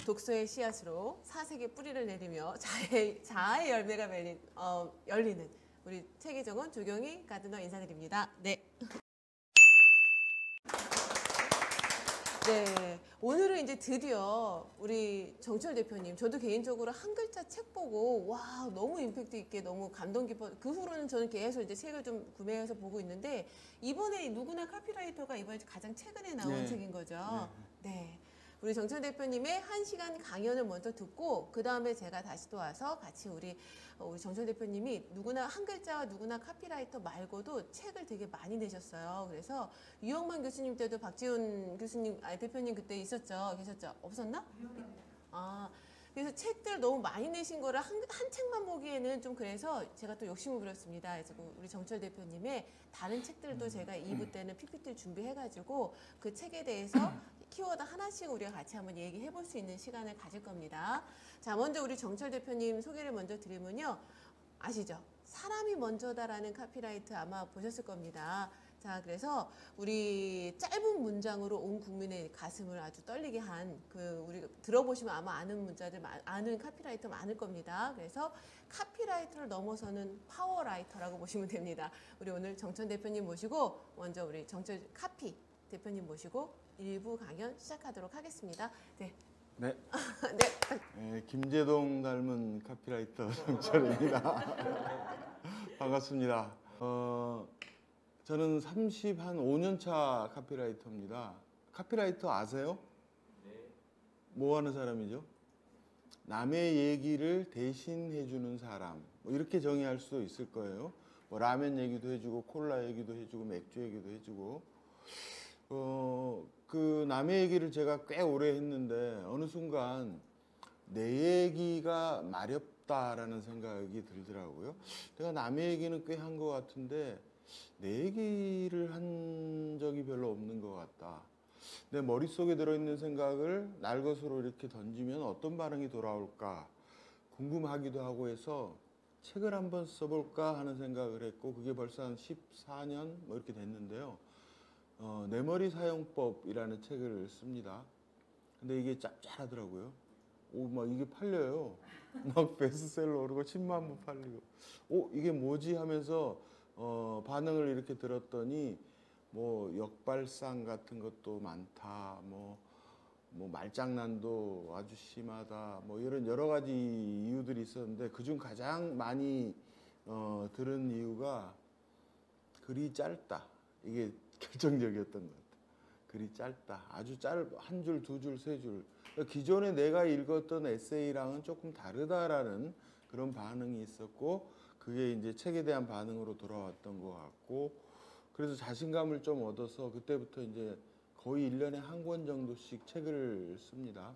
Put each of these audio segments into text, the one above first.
독서의 씨앗으로 사색의 뿌리를 내리며 자아의 열매가 열리는 우리 최기정원, 조경희 가드너 인사드립니다. 네. 네, 오늘은 이제 드디어 우리 정철 대표님, 저도 개인적으로 한 글자 책 보고 와 너무 임팩트 있게 너무 감동 깊어. 그 후로는 저는 계속 이제 책을 좀 구매해서 보고 있는데 이번에 누구나 카피라이터가 이번에 가장 최근에 나온 네. 책인 거죠. 네. 우리 정철 대표님의 1시간 강연을 먼저 듣고 그 다음에 제가 다시 또 와서 같이 우리 정철 대표님이 누구나 한 글자와 누구나 카피라이터 말고도 책을 되게 많이 내셨어요. 그래서 유영만 교수님 때도 박지훈 교수님, 대표님 그때 있었죠? 계셨죠? 없었나? 아, 그래서 책들 너무 많이 내신 거를 한 책만 보기에는 좀 그래서 제가 또 욕심을 부렸습니다. 그래서 우리 정철 대표님의 다른 책들도 제가 2부 때는 PPT를 준비해가지고 그 책에 대해서 키워드 하나씩 우리가 같이 한번 얘기해 볼 수 있는 시간을 가질 겁니다. 자, 먼저 우리 정철 대표님 소개를 먼저 드리면요. 아시죠? 사람이 먼저다라는 카피라이트 아마 보셨을 겁니다. 자, 그래서 우리 짧은 문장으로 온 국민의 가슴을 아주 떨리게 한 우리 들어보시면 아마 아는 문자들, 아는 카피라이터 많을 겁니다. 그래서 카피라이터를 넘어서는 파워라이터라고 보시면 됩니다. 우리 오늘 정철 대표님 모시고 먼저 우리 정철 카피 대표님 모시고 1부 강연 시작하도록 하겠습니다. 네. 네. 네. 김재동 닮은 카피라이터 정철입니다. 반갑습니다. 저는 5년 차 카피라이터입니다. 카피라이터 아세요? 네. 뭐 하는 사람이죠? 남의 얘기를 대신 해주는 사람. 뭐 이렇게 정의할 수도 있을 거예요. 뭐 라면 얘기도 해주고 콜라 얘기도 해주고 맥주 얘기도 해주고. 그 남의 얘기를 제가 꽤 오래 했는데 어느 순간 내 얘기가 마렵다라는 생각이 들더라고요. 내가 남의 얘기는 꽤 한 것 같은데 내 얘기를 한 적이 별로 없는 것 같다. 내 머릿속에 들어있는 생각을 날것으로 이렇게 던지면 어떤 반응이 돌아올까 궁금하기도 하고 해서 책을 한번 써볼까 하는 생각을 했고 그게 벌써 한 14년 뭐 이렇게 됐는데요. 내 머리 사용법이라는 책을 씁니다. 근데 이게 짭짤하더라고요. 막 이게 팔려요. 막 베스트셀러 오르고 10만 부 팔리고. 이게 뭐지 하면서 반응을 이렇게 들었더니 뭐 역발상 같은 것도 많다. 뭐 말장난도 아주 심하다. 뭐 이런 여러 가지 이유들이 있었는데 그중 가장 많이 들은 이유가 글이 짧다. 이게 결정적이었던 것 같아요. 글이 짧다. 아주 한 줄, 두 줄, 세 줄. 그러니까 기존에 내가 읽었던 에세이랑은 조금 다르다라는 그런 반응이 있었고 그게 이제 책에 대한 반응으로 돌아왔던 것 같고 그래서 자신감을 좀 얻어서 그때부터 이제 거의 1년에 한 권 정도씩 책을 씁니다.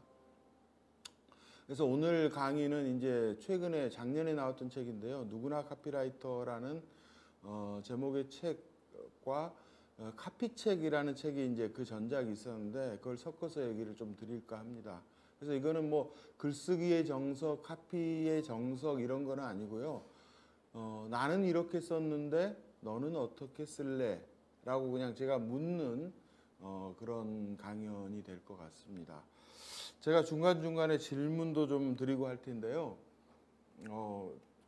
그래서 오늘 강의는 이제 작년에 나왔던 책인데요. 누구나 카피라이터라는 제목의 책과 카피책이라는 책이 이제 그 전작이 있었는데 그걸 섞어서 얘기를 좀 드릴까 합니다. 그래서 이거는 뭐 글쓰기의 정석, 카피의 정석 이런 거는 아니고요. 나는 이렇게 썼는데 너는 어떻게 쓸래? 라고 그냥 제가 묻는 그런 강연이 될 것 같습니다. 제가 중간중간에 질문도 좀 드리고 할 텐데요.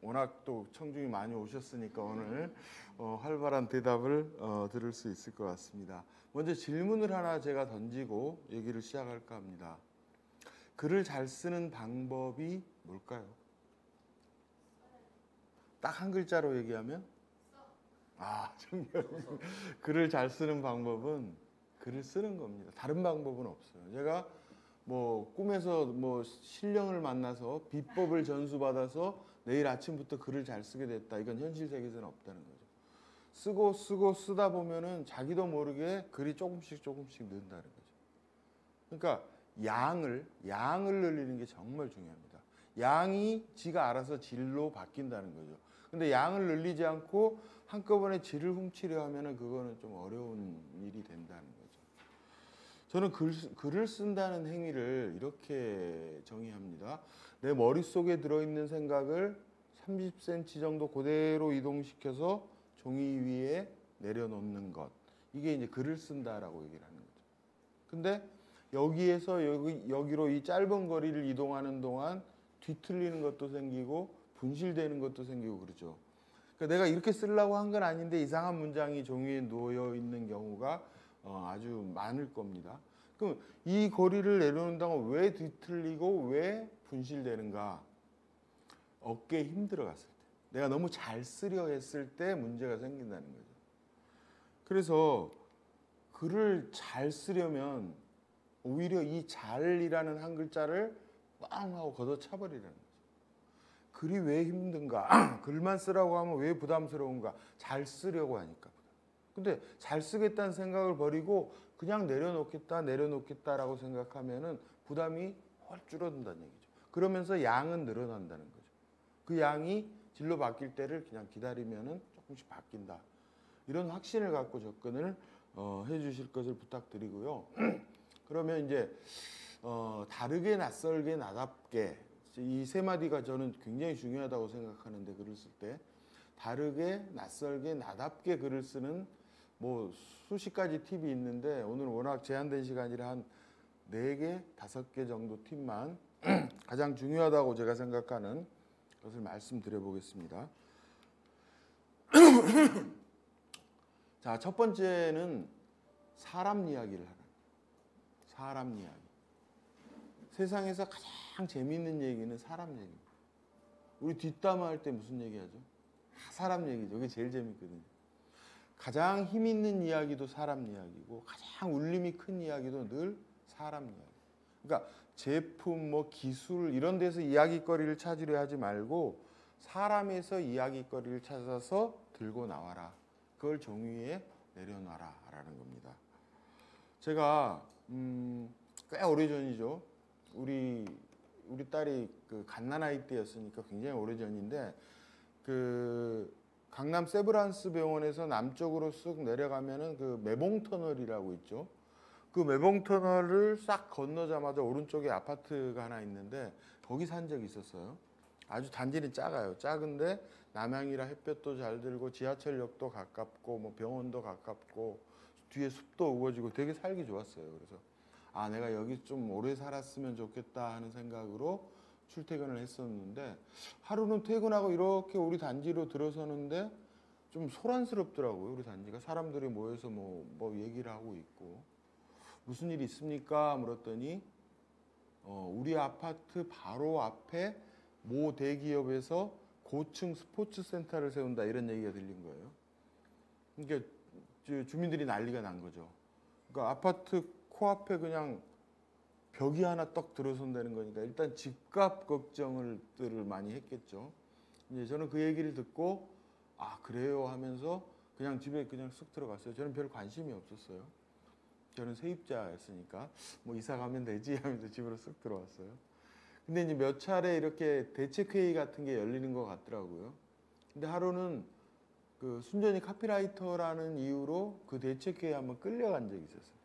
워낙 또 청중이 많이 오셨으니까 오늘 활발한 대답을 들을 수 있을 것 같습니다. 먼저 질문을 하나 제가 던지고 얘기를 시작할까 합니다. 글을 잘 쓰는 방법이 뭘까요? 딱 한 글자로 얘기하면? 정말 글을 잘 쓰는 방법은 글을 쓰는 겁니다. 다른 방법은 없어요. 제가 뭐 꿈에서 뭐 신령을 만나서 비법을 전수받아서 내일 아침부터 글을 잘 쓰게 됐다. 이건 현실 세계에서는 없다는 거죠. 쓰고 쓰다 보면은 자기도 모르게 글이 조금씩 는다는 거죠. 그러니까 양을 늘리는 게 정말 중요합니다. 양이 지가 알아서 질로 바뀐다는 거죠. 근데 양을 늘리지 않고 한꺼번에 질을 훔치려 하면은 그거는 좀 어려운 일이 된다는 거죠. 저는 글을 쓴다는 행위를 이렇게 정의합니다. 내 머릿속에 들어있는 생각을 30cm 정도 그대로 이동시켜서 종이 위에 내려놓는 것. 이게 이제 글을 쓴다라고 얘기를 하는 거죠. 근데 여기에서 여기로 이 짧은 거리를 이동하는 동안 뒤틀리는 것도 생기고 분실되는 것도 생기고 그러죠. 그러니까 내가 이렇게 쓰려고 한 건 아닌데 이상한 문장이 종이에 놓여 있는 경우가 아주 많을 겁니다. 그럼 이 거리를 내려놓는다고 왜 뒤틀리고 왜 분실되는가? 어깨에 힘 들어갔을 때, 내가 너무 잘 쓰려 했을 때 문제가 생긴다는 거죠. 그래서 글을 잘 쓰려면 오히려 이 잘이라는 한 글자를 빵 하고 걷어차버리라는 거죠. 글이 왜 힘든가? 글만 쓰라고 하면 왜 부담스러운가? 잘 쓰려고 하니까. 근데 잘 쓰겠다는 생각을 버리고 그냥 내려놓겠다라고 생각하면은 부담이 훨 줄어든다는 얘기죠. 그러면서 양은 늘어난다는 거죠. 그 양이 질로 바뀔 때를 그냥 기다리면은 조금씩 바뀐다. 이런 확신을 갖고 접근을 해주실 것을 부탁드리고요. 그러면 이제 다르게, 낯설게, 나답게, 이 세 마디가 저는 굉장히 중요하다고 생각하는데, 글을 쓸 때 다르게, 낯설게, 나답게 글을 쓰는 뭐 수십 가지 팁이 있는데, 오늘 워낙 제한된 시간이라 한 4개, 5개 정도 팁만 가장 중요하다고 제가 생각하는 것을 말씀드려 보겠습니다. 자, 첫 번째는 사람 이야기를 하는 거예요. 사람 이야기. 세상에서 가장 재미있는 얘기는 사람 얘기입니다. 우리 뒷담화 할 때 무슨 얘기하죠? 사람 얘기죠. 그게 제일 재밌거든요. 가장 힘 있는 이야기도 사람 이야기고 가장 울림이 큰 이야기도 늘 사람 이야기. 그러니까 제품, 뭐 기술 이런 데서 이야기거리를 찾으려 하지 말고 사람에서 이야기거리를 찾아서 들고 나와라. 그걸 종이에 내려놔라 라는 겁니다. 제가 꽤 오래전이죠. 우리 딸이 그 갓난아이 때였으니까 굉장히 오래전인데, 그 강남 세브란스 병원에서 남쪽으로 쓱 내려가면은 그 매봉터널이라고 있죠. 그 매봉터널을 싹 건너자마자 오른쪽에 아파트가 하나 있는데 거기 산 적이 있었어요. 아주 단지는 작아요. 작은데 남향이라 햇볕도 잘 들고 지하철역도 가깝고 뭐 병원도 가깝고 뒤에 숲도 우거지고 되게 살기 좋았어요. 그래서 아, 내가 여기 좀 오래 살았으면 좋겠다 하는 생각으로 출퇴근을 했었는데, 하루는 퇴근하고 이렇게 우리 단지로 들어서는데 좀 소란스럽더라고요. 우리 단지가 사람들이 모여서 뭐 얘기를 하고 있고. 무슨 일 있습니까? 물었더니 우리 아파트 바로 앞에 모 대기업에서 고층 스포츠 센터를 세운다, 이런 얘기가 들린 거예요. 그러니까 주민들이 난리가 난 거죠. 그러니까 아파트 코앞에 그냥 벽이 하나 떡 들어선다는 거니까 일단 집값 걱정을 많이 했겠죠. 이제 저는 그 얘기를 듣고 아, 그래요 하면서 그냥 집에 그냥 쑥 들어갔어요. 저는 별 관심이 없었어요. 저는 세입자였으니까 뭐 이사 가면 되지 하면서 집으로 쑥 들어왔어요. 근데 이제 몇 차례 이렇게 대책회의 같은 게 열리는 것 같더라고요. 근데 하루는 그 순전히 카피라이터라는 이유로 그 대책회의에 한번 끌려간 적이 있었어요.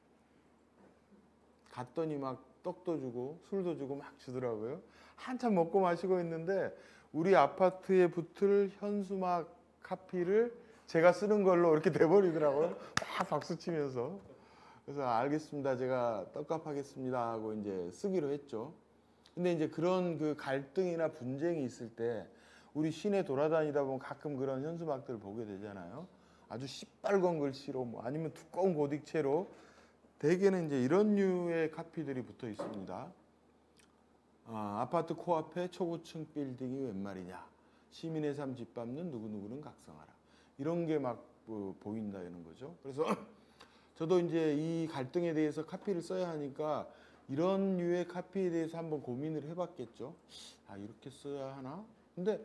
갔더니 막 떡도 주고 술도 주고 막 주더라고요. 한참 먹고 마시고 있는데 우리 아파트에 붙을 현수막 카피를 제가 쓰는 걸로 이렇게 돼버리더라고요. 막 박수 치면서. 그래서 알겠습니다, 제가 떡값 하겠습니다 하고 이제 쓰기로 했죠. 근데 이제 그런 그 갈등이나 분쟁이 있을 때 우리 시내 돌아다니다 보면 가끔 그런 현수막들을 보게 되잖아요. 아주 시뻘건 글씨로 뭐 아니면 두꺼운 고딕체로 대개는 이제 이런 류의 카피들이 붙어 있습니다. 아파트 코앞에 초고층 빌딩이 웬 말이냐. 시민의 삶 짓밟는 누구누구는 각성하라. 이런 게 막 보인다 이런 거죠. 그래서 저도 이제 이 갈등에 대해서 카피를 써야 하니까 이런 류의 카피에 대해서 한번 고민을 해봤겠죠. 아, 이렇게 써야 하나? 근데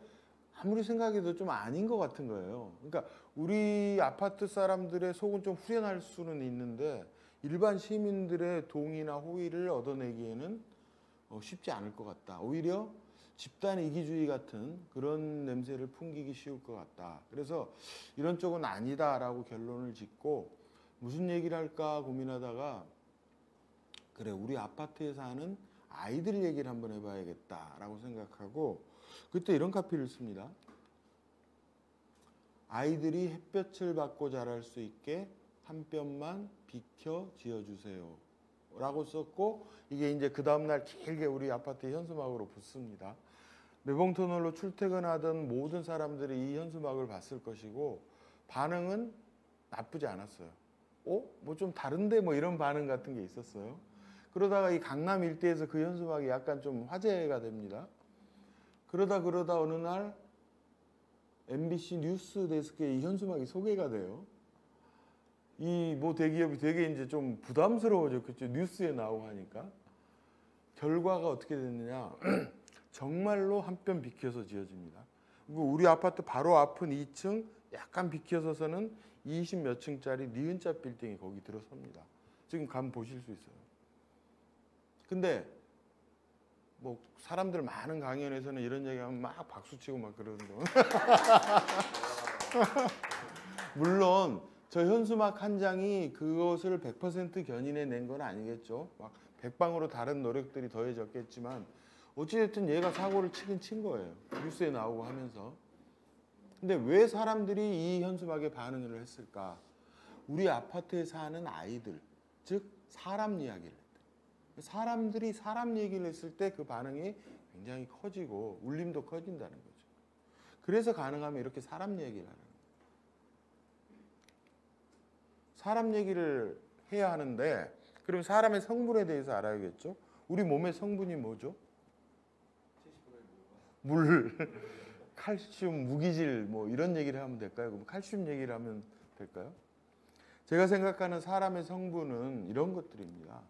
아무리 생각해도 좀 아닌 것 같은 거예요. 그러니까 우리 아파트 사람들의 속은 좀 후련할 수는 있는데 일반 시민들의 동의나 호의를 얻어내기에는 쉽지 않을 것 같다. 오히려 집단 이기주의 같은 그런 냄새를 풍기기 쉬울 것 같다. 그래서 이런 쪽은 아니다라고 결론을 짓고 무슨 얘기를 할까 고민하다가 그래, 우리 아파트에 사는 아이들 얘기를 한번 해봐야겠다라고 생각하고 그때 이런 카피를 씁니다. 아이들이 햇볕을 받고 자랄 수 있게 한 뼘만 비켜 지어주세요 라고 썼고, 이게 이제 그 다음날 길게 우리 아파트에 현수막으로 붙습니다. 매봉터널로 출퇴근하던 모든 사람들이 이 현수막을 봤을 것이고 반응은 나쁘지 않았어요. 뭐 좀 다른데 뭐 이런 반응 같은 게 있었어요. 그러다가 이 강남 일대에서 그 현수막이 약간 좀 화제가 됩니다. 그러다 어느 날 MBC 뉴스 데스크에 이 현수막이 소개가 돼요. 이 뭐 대기업이 되게 이제 좀 부담스러워졌겠죠. 뉴스에 나오고 하니까. 결과가 어떻게 됐느냐. 정말로 한 뼘 비켜서 지어집니다. 그리고 우리 아파트 바로 앞은 2층 약간 비켜서서는 20 몇 층짜리 니은자 빌딩이 거기 들어섭니다. 지금 가면 보실 수 있어요. 근데 뭐 사람들 많은 강연에서는 이런 얘기하면 막 박수치고 막 그러는데 물론 저 현수막 한 장이 그것을 100% 견인해낸 건 아니겠죠. 막 백방으로 다른 노력들이 더해졌겠지만 어찌됐든 얘가 사고를 치긴 친 거예요. 뉴스에 나오고 하면서. 근데 왜 사람들이 이 현수막에 반응을 했을까? 우리 아파트에 사는 아이들, 즉 사람 이야기를 했다. 사람들이 사람 얘기를 했을 때 그 반응이 굉장히 커지고 울림도 커진다는 거죠. 그래서 가능하면 이렇게 사람 얘기를 하는 거예요. 사람 얘기를 해야 하는데 그럼 사람의 성분에 대해서 알아야겠죠. 우리 몸의 성분이 뭐죠? 물, 칼슘, 무기질 뭐 이런 얘기를 하면 될까요? 그럼 칼슘 얘기를 하면 될까요? 제가 생각하는 사람의 성분은 이런 것들입니다.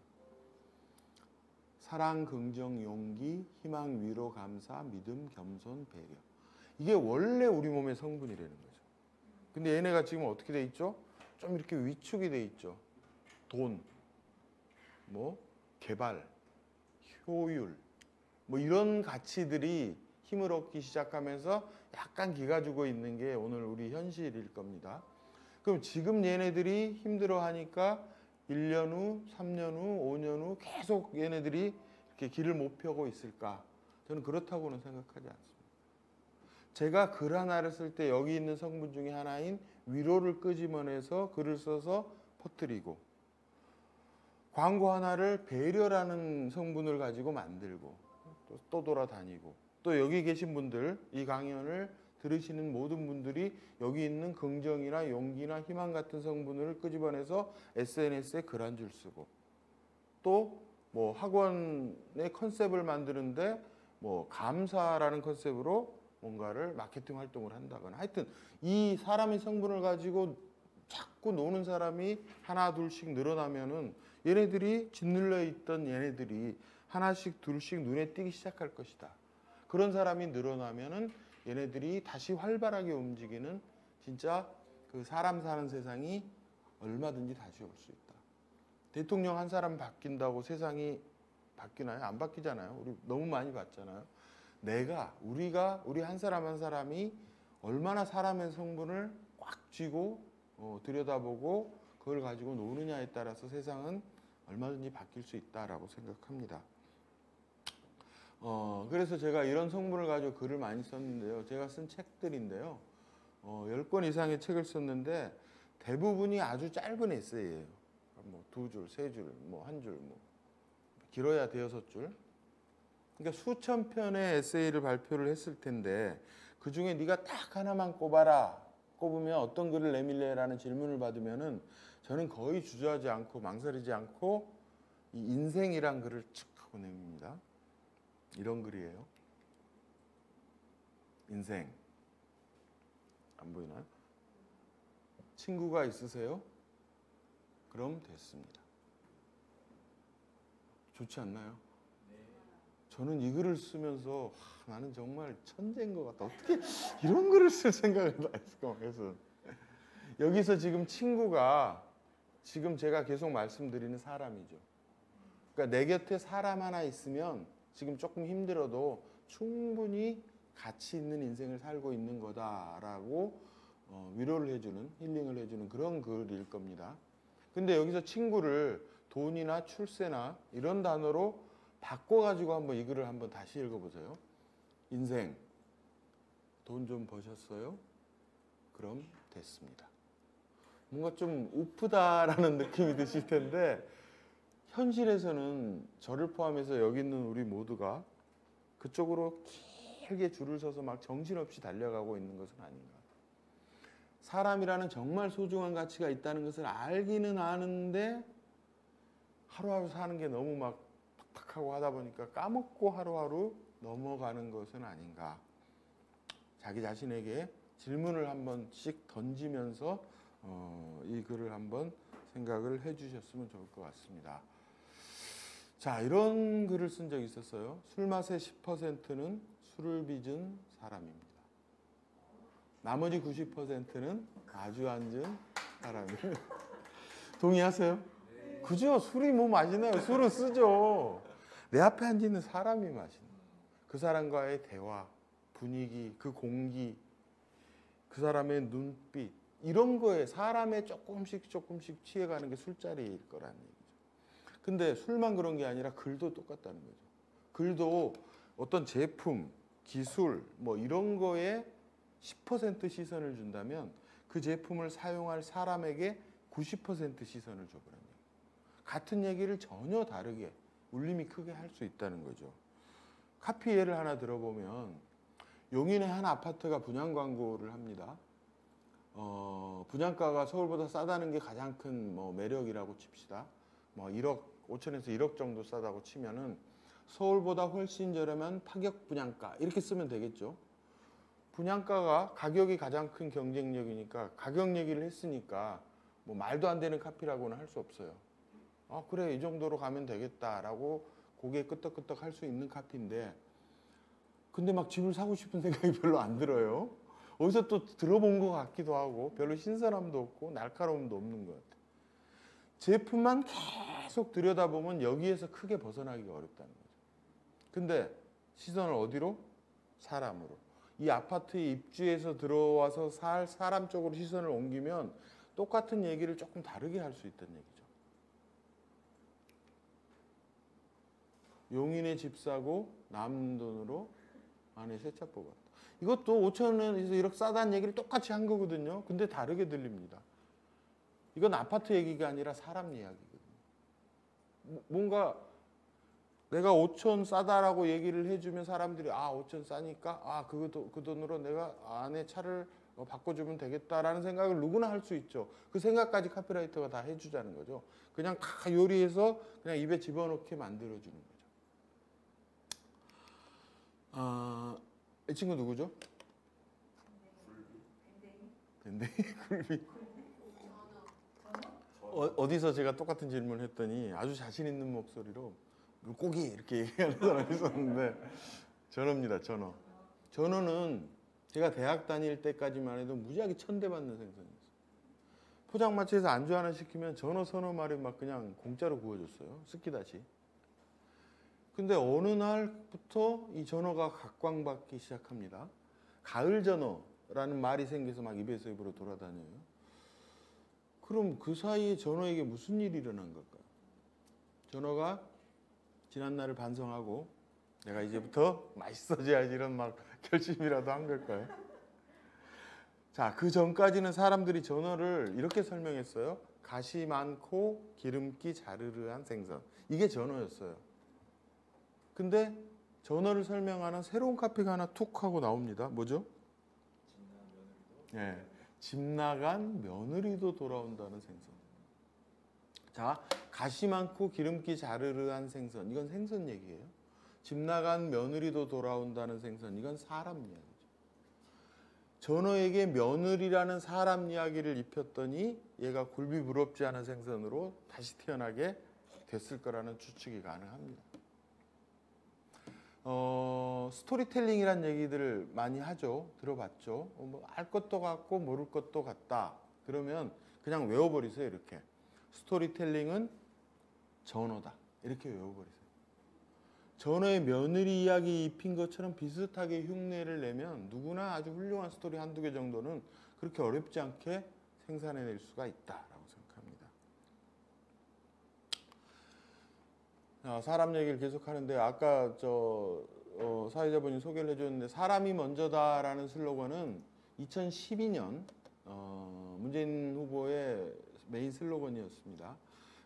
사랑, 긍정, 용기, 희망, 위로, 감사, 믿음, 겸손, 배려. 이게 원래 우리 몸의 성분이라는 거죠. 근데 얘네가 지금 어떻게 돼 있죠? 좀 이렇게 위축이 돼 있죠. 돈, 뭐 개발, 효율, 뭐 이런 가치들이 힘을 얻기 시작하면서 약간 기가 죽어 있는 게 오늘 우리 현실일 겁니다. 그럼 지금 얘네들이 힘들어 하니까 1년 후, 3년 후, 5년 후 계속 얘네들이 이렇게 길을 못 펴고 있을까? 저는 그렇다고는 생각하지 않습니다. 제가 글 하나를 쓸 때 여기 있는 성분 중에 하나인 위로를 끄집어내서 글을 써서 퍼뜨리고, 광고 하나를 배려라는 성분을 가지고 만들고 또 돌아다니고, 또 여기 계신 분들, 이 강연을 들으시는 모든 분들이 여기 있는 긍정이나 용기나 희망 같은 성분을 끄집어내서 SNS에 글 한 줄 쓰고, 또 뭐 학원의 컨셉을 만드는데 뭐 감사라는 컨셉으로 뭔가를 마케팅 활동을 한다거나, 하여튼 이 사람의 성분을 가지고 자꾸 노는 사람이 하나 둘씩 늘어나면은 얘네들이 짓눌려 있던 얘네들이 하나씩 둘씩 눈에 띄기 시작할 것이다. 그런 사람이 늘어나면은 얘네들이 다시 활발하게 움직이는 진짜 그 사람 사는 세상이 얼마든지 다시 올 수 있다. 대통령 한 사람 바뀐다고 세상이 바뀌나요? 안 바뀌잖아요. 우리 너무 많이 봤잖아요. 우리 한 사람 한 사람이 얼마나 사람의 성분을 꽉 쥐고 들여다보고 그걸 가지고 노느냐에 따라서 세상은 얼마든지 바뀔 수 있다라고 생각합니다. 그래서 제가 이런 성분을 가지고 글을 많이 썼는데요. 제가 쓴 책들인데요. 10권 이상의 책을 썼는데 대부분이 아주 짧은 에세이예요. 뭐 2줄, 3줄, 뭐 1줄, 뭐 길어야 6줄. 그러니까 수천 편의 에세이를 발표를 했을 텐데 그 중에 네가 딱 하나만 꼽아라. 꼽으면 어떤 글을 내밀래라는 질문을 받으면은 저는 거의 주저하지 않고 망설이지 않고 이 인생이란 글을 쭉 하고 내밉니다. 이런 글이에요. 인생. 안 보이나요? 친구가 있으세요? 그럼 됐습니다. 좋지 않나요? 저는 이 글을 쓰면서 나는 정말 천재인 것 같다. 어떻게 이런 글을 쓸 생각을 다 했을까? 그래서 여기서 지금 친구가 지금 제가 계속 말씀드리는 사람이죠. 그러니까 내 곁에 사람 하나 있으면 지금 조금 힘들어도 충분히 가치 있는 인생을 살고 있는 거다라고 위로를 해주는, 힐링을 해주는 그런 글일 겁니다. 근데 여기서 친구를 돈이나 출세나 이런 단어로 바꿔가지고 한번 이 글을 한번 다시 읽어보세요. 인생, 돈 좀 버셨어요? 그럼 됐습니다. 뭔가 좀 우프다라는 느낌이 드실 텐데 현실에서는 저를 포함해서 여기 있는 우리 모두가 그쪽으로 길게 줄을 서서 막 정신없이 달려가고 있는 것은 아닌가. 사람이라는 정말 소중한 가치가 있다는 것을 알기는 아는데 하루하루 사는 게 너무 막 탁탁하고 하다 보니까 까먹고 하루하루 넘어가는 것은 아닌가. 자기 자신에게 질문을 한 번씩 던지면서 이 글을 한번 생각을 해주셨으면 좋을 것 같습니다. 자, 이런 글을 쓴 적이 있었어요. 술 맛의 10%는 술을 빚은 사람입니다. 나머지 90%는 마주 앉은 사람입니다. 동의하세요? 그죠? 술이 뭐 마시나요? 술은 쓰죠. 내 앞에 앉아있는 사람이 마시는 그 사람과의 대화, 분위기, 그 공기, 그 사람의 눈빛 이런 거에 사람에 조금씩 취해가는 게 술자리일 거라는 얘기죠. 근데 술만 그런 게 아니라 글도 똑같다는 거죠. 글도 어떤 제품, 기술 뭐 이런 거에 10% 시선을 준다면 그 제품을 사용할 사람에게 90% 시선을 줘버려요. 같은 얘기를 전혀 다르게 울림이 크게 할 수 있다는 거죠. 카피 예를 하나 들어보면 용인의 한 아파트가 분양 광고를 합니다. 분양가가 서울보다 싸다는 게 가장 큰 뭐 매력이라고 칩시다. 뭐 1억 5천에서 1억 정도 싸다고 치면은 서울보다 훨씬 저렴한 파격 분양가 이렇게 쓰면 되겠죠. 분양가가 가격이 가장 큰 경쟁력이니까 가격 얘기를 했으니까 뭐 말도 안 되는 카피라고는 할 수 없어요. 아 그래 이 정도로 가면 되겠다라고 고개 끄덕끄덕 할 수 있는 카피인데 근데 막 집을 사고 싶은 생각이 별로 안 들어요. 어디서 또 들어본 것 같기도 하고 별로 신선함도 없고 날카로움도 없는 것 같아요. 제품만 계속 들여다보면 여기에서 크게 벗어나기가 어렵다는 거죠. 근데 시선을 어디로? 사람으로. 이 아파트에 입주해서 들어와서 살 사람 쪽으로 시선을 옮기면 똑같은 얘기를 조금 다르게 할 수 있다는 얘기죠. 용인에 집 사고 남는 돈으로 아내 새 차 뽑았다. 이것도 5천 원에서 1억 싸다는 얘기를 똑같이 한 거거든요. 근데 다르게 들립니다. 이건 아파트 얘기가 아니라 사람 이야기거든요. 뭔가 내가 5천 싸다라고 얘기를 해주면 사람들이 아 5천 싸니까 아 그 돈으로 내가 아내 차를 바꿔주면 되겠다라는 생각을 누구나 할 수 있죠. 그 생각까지 카피라이터가 다 해주자는 거죠. 그냥 다 요리해서 그냥 입에 집어넣게 만들어주는 거죠. 이 친구 누구죠? 밴댕이? 굴비. 어디서 제가 똑같은 질문을 했더니 아주 자신 있는 목소리로 물고기 이렇게 얘기하는 사람이 있었는데 전어입니다. 전어. 전어는 제가 대학 다닐 때까지만 해도 무지하게 천대받는 생선이었어요. 포장마차에서 안주 하나 시키면 전어 서너 마리 막 그냥 공짜로 구워줬어요. 스키다시. 근데 어느 날부터 이 전어가 각광받기 시작합니다. 가을 전어라는 말이 생겨서 막 입에서 입으로 돌아다녀요. 그럼 그 사이에 전어에게 무슨 일이 일어난 걸까요? 전어가 지난 날을 반성하고 내가 이제부터 맛있어져야지 이런 막 결심이라도 한 걸까요? 자, 그 전까지는 사람들이 전어를 이렇게 설명했어요. 가시 많고 기름기 자르르한 생선. 이게 전어였어요. 근데 전어를 설명하는 새로운 카피가 하나 툭 하고 나옵니다. 뭐죠? 네, 집 나간 며느리도 돌아온다는 생선. 자, 가시 많고 기름기 자르르한 생선. 이건 생선 얘기예요. 집 나간 며느리도 돌아온다는 생선. 이건 사람 이야기죠. 전어에게 며느리라는 사람 이야기를 입혔더니 얘가 굴비 부럽지 않은 생선으로 다시 태어나게 됐을 거라는 추측이 가능합니다. 스토리텔링이란 얘기들을 많이 하죠. 들어봤죠. 뭐 알 것도 같고 모를 것도 같다. 그러면 그냥 외워버리세요. 이렇게. 스토리텔링은 전어다. 이렇게 외워버리세요. 전어의 며느리 이야기 입힌 것처럼 비슷하게 흉내를 내면 누구나 아주 훌륭한 스토리 한두 개 정도는 그렇게 어렵지 않게 생산해낼 수가 있다라고 생각합니다. 사람 얘기를 계속 하는데 아까 사회자분이 소개를 해줬는데 사람이 먼저다라는 슬로건은 2012년 문재인 후보의 메인 슬로건이었습니다.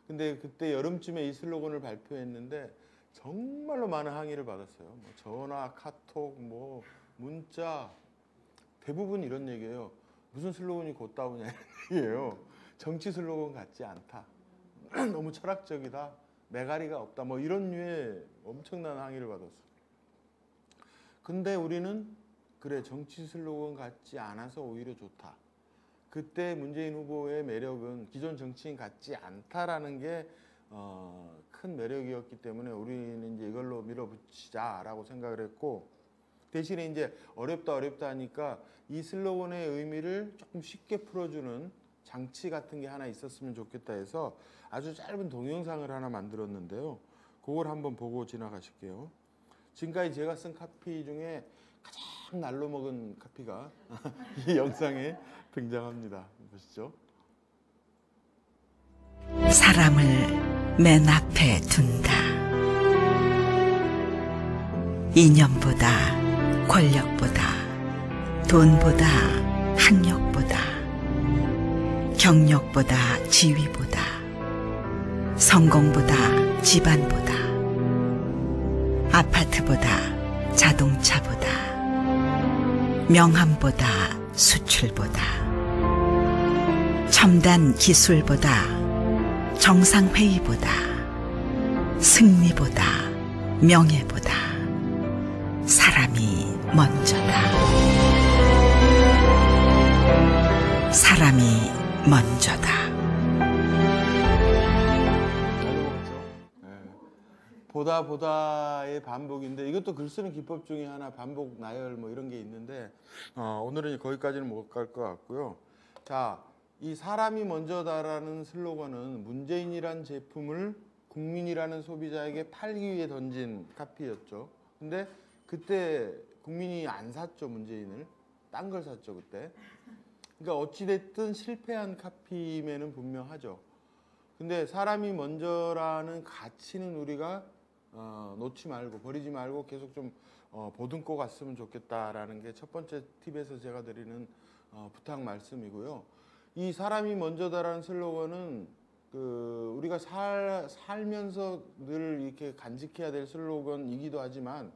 근데 그때 여름쯤에 이 슬로건을 발표했는데 정말로 많은 항의를 받았어요. 뭐 전화, 카톡, 뭐 문자 대부분 이런 얘기예요. 무슨 슬로건이 곧다우냐 이런 얘기예요. 정치 슬로건 같지 않다. 너무 철학적이다. 매가리가 없다. 뭐 이런 류의 엄청난 항의를 받았어요. 근데 우리는 그래 정치 슬로건 같지 않아서 오히려 좋다. 그때 문재인 후보의 매력은 기존 정치인 같지 않다라는 게 큰 매력이었기 때문에 우리는 이제 이걸로 밀어붙이자라고 생각을 했고, 대신에 이제 어렵다 하니까 이 슬로건의 의미를 조금 쉽게 풀어주는 장치 같은 게 하나 있었으면 좋겠다 해서 아주 짧은 동영상을 하나 만들었는데요. 그걸 한번 보고 지나가실게요. 지금까지 제가 쓴 카피 중에 가장 날로 먹은 카피가 이 영상에 등장합니다. 보시죠. 사람을 맨 앞에 둔다. 이념보다, 권력보다, 돈보다, 학력보다, 경력보다, 지위보다, 성공보다, 집안보다, 아파트보다, 자동차보다, 명함보다, 수출보다, 첨단 기술보다, 정상회의보다, 승리보다, 명예보다 사람이 먼저다. 사람이 먼저다. 보다의 반복인데, 이것도 글 쓰는 기법 중에 하나 반복 나열 뭐 이런 게 있는데 오늘은 거기까지는 못 갈 것 같고요. 자, 이 사람이 먼저다라는 슬로건은 문재인이란 제품을 국민이라는 소비자에게 팔기 위해 던진 카피였죠. 근데 그때 국민이 안 샀죠, 문재인을. 딴 걸 샀죠, 그때. 그러니까 어찌됐든 실패한 카피임에는 분명하죠. 근데 사람이 먼저라는 가치는 우리가 놓지 말고, 버리지 말고 계속 좀 보듬고 갔으면 좋겠다라는 게 첫 번째 팁에서 제가 드리는 부탁 말씀이고요. 이 사람이 먼저다라는 슬로건은 우리가 살면서 늘 이렇게 간직해야 될 슬로건이기도 하지만,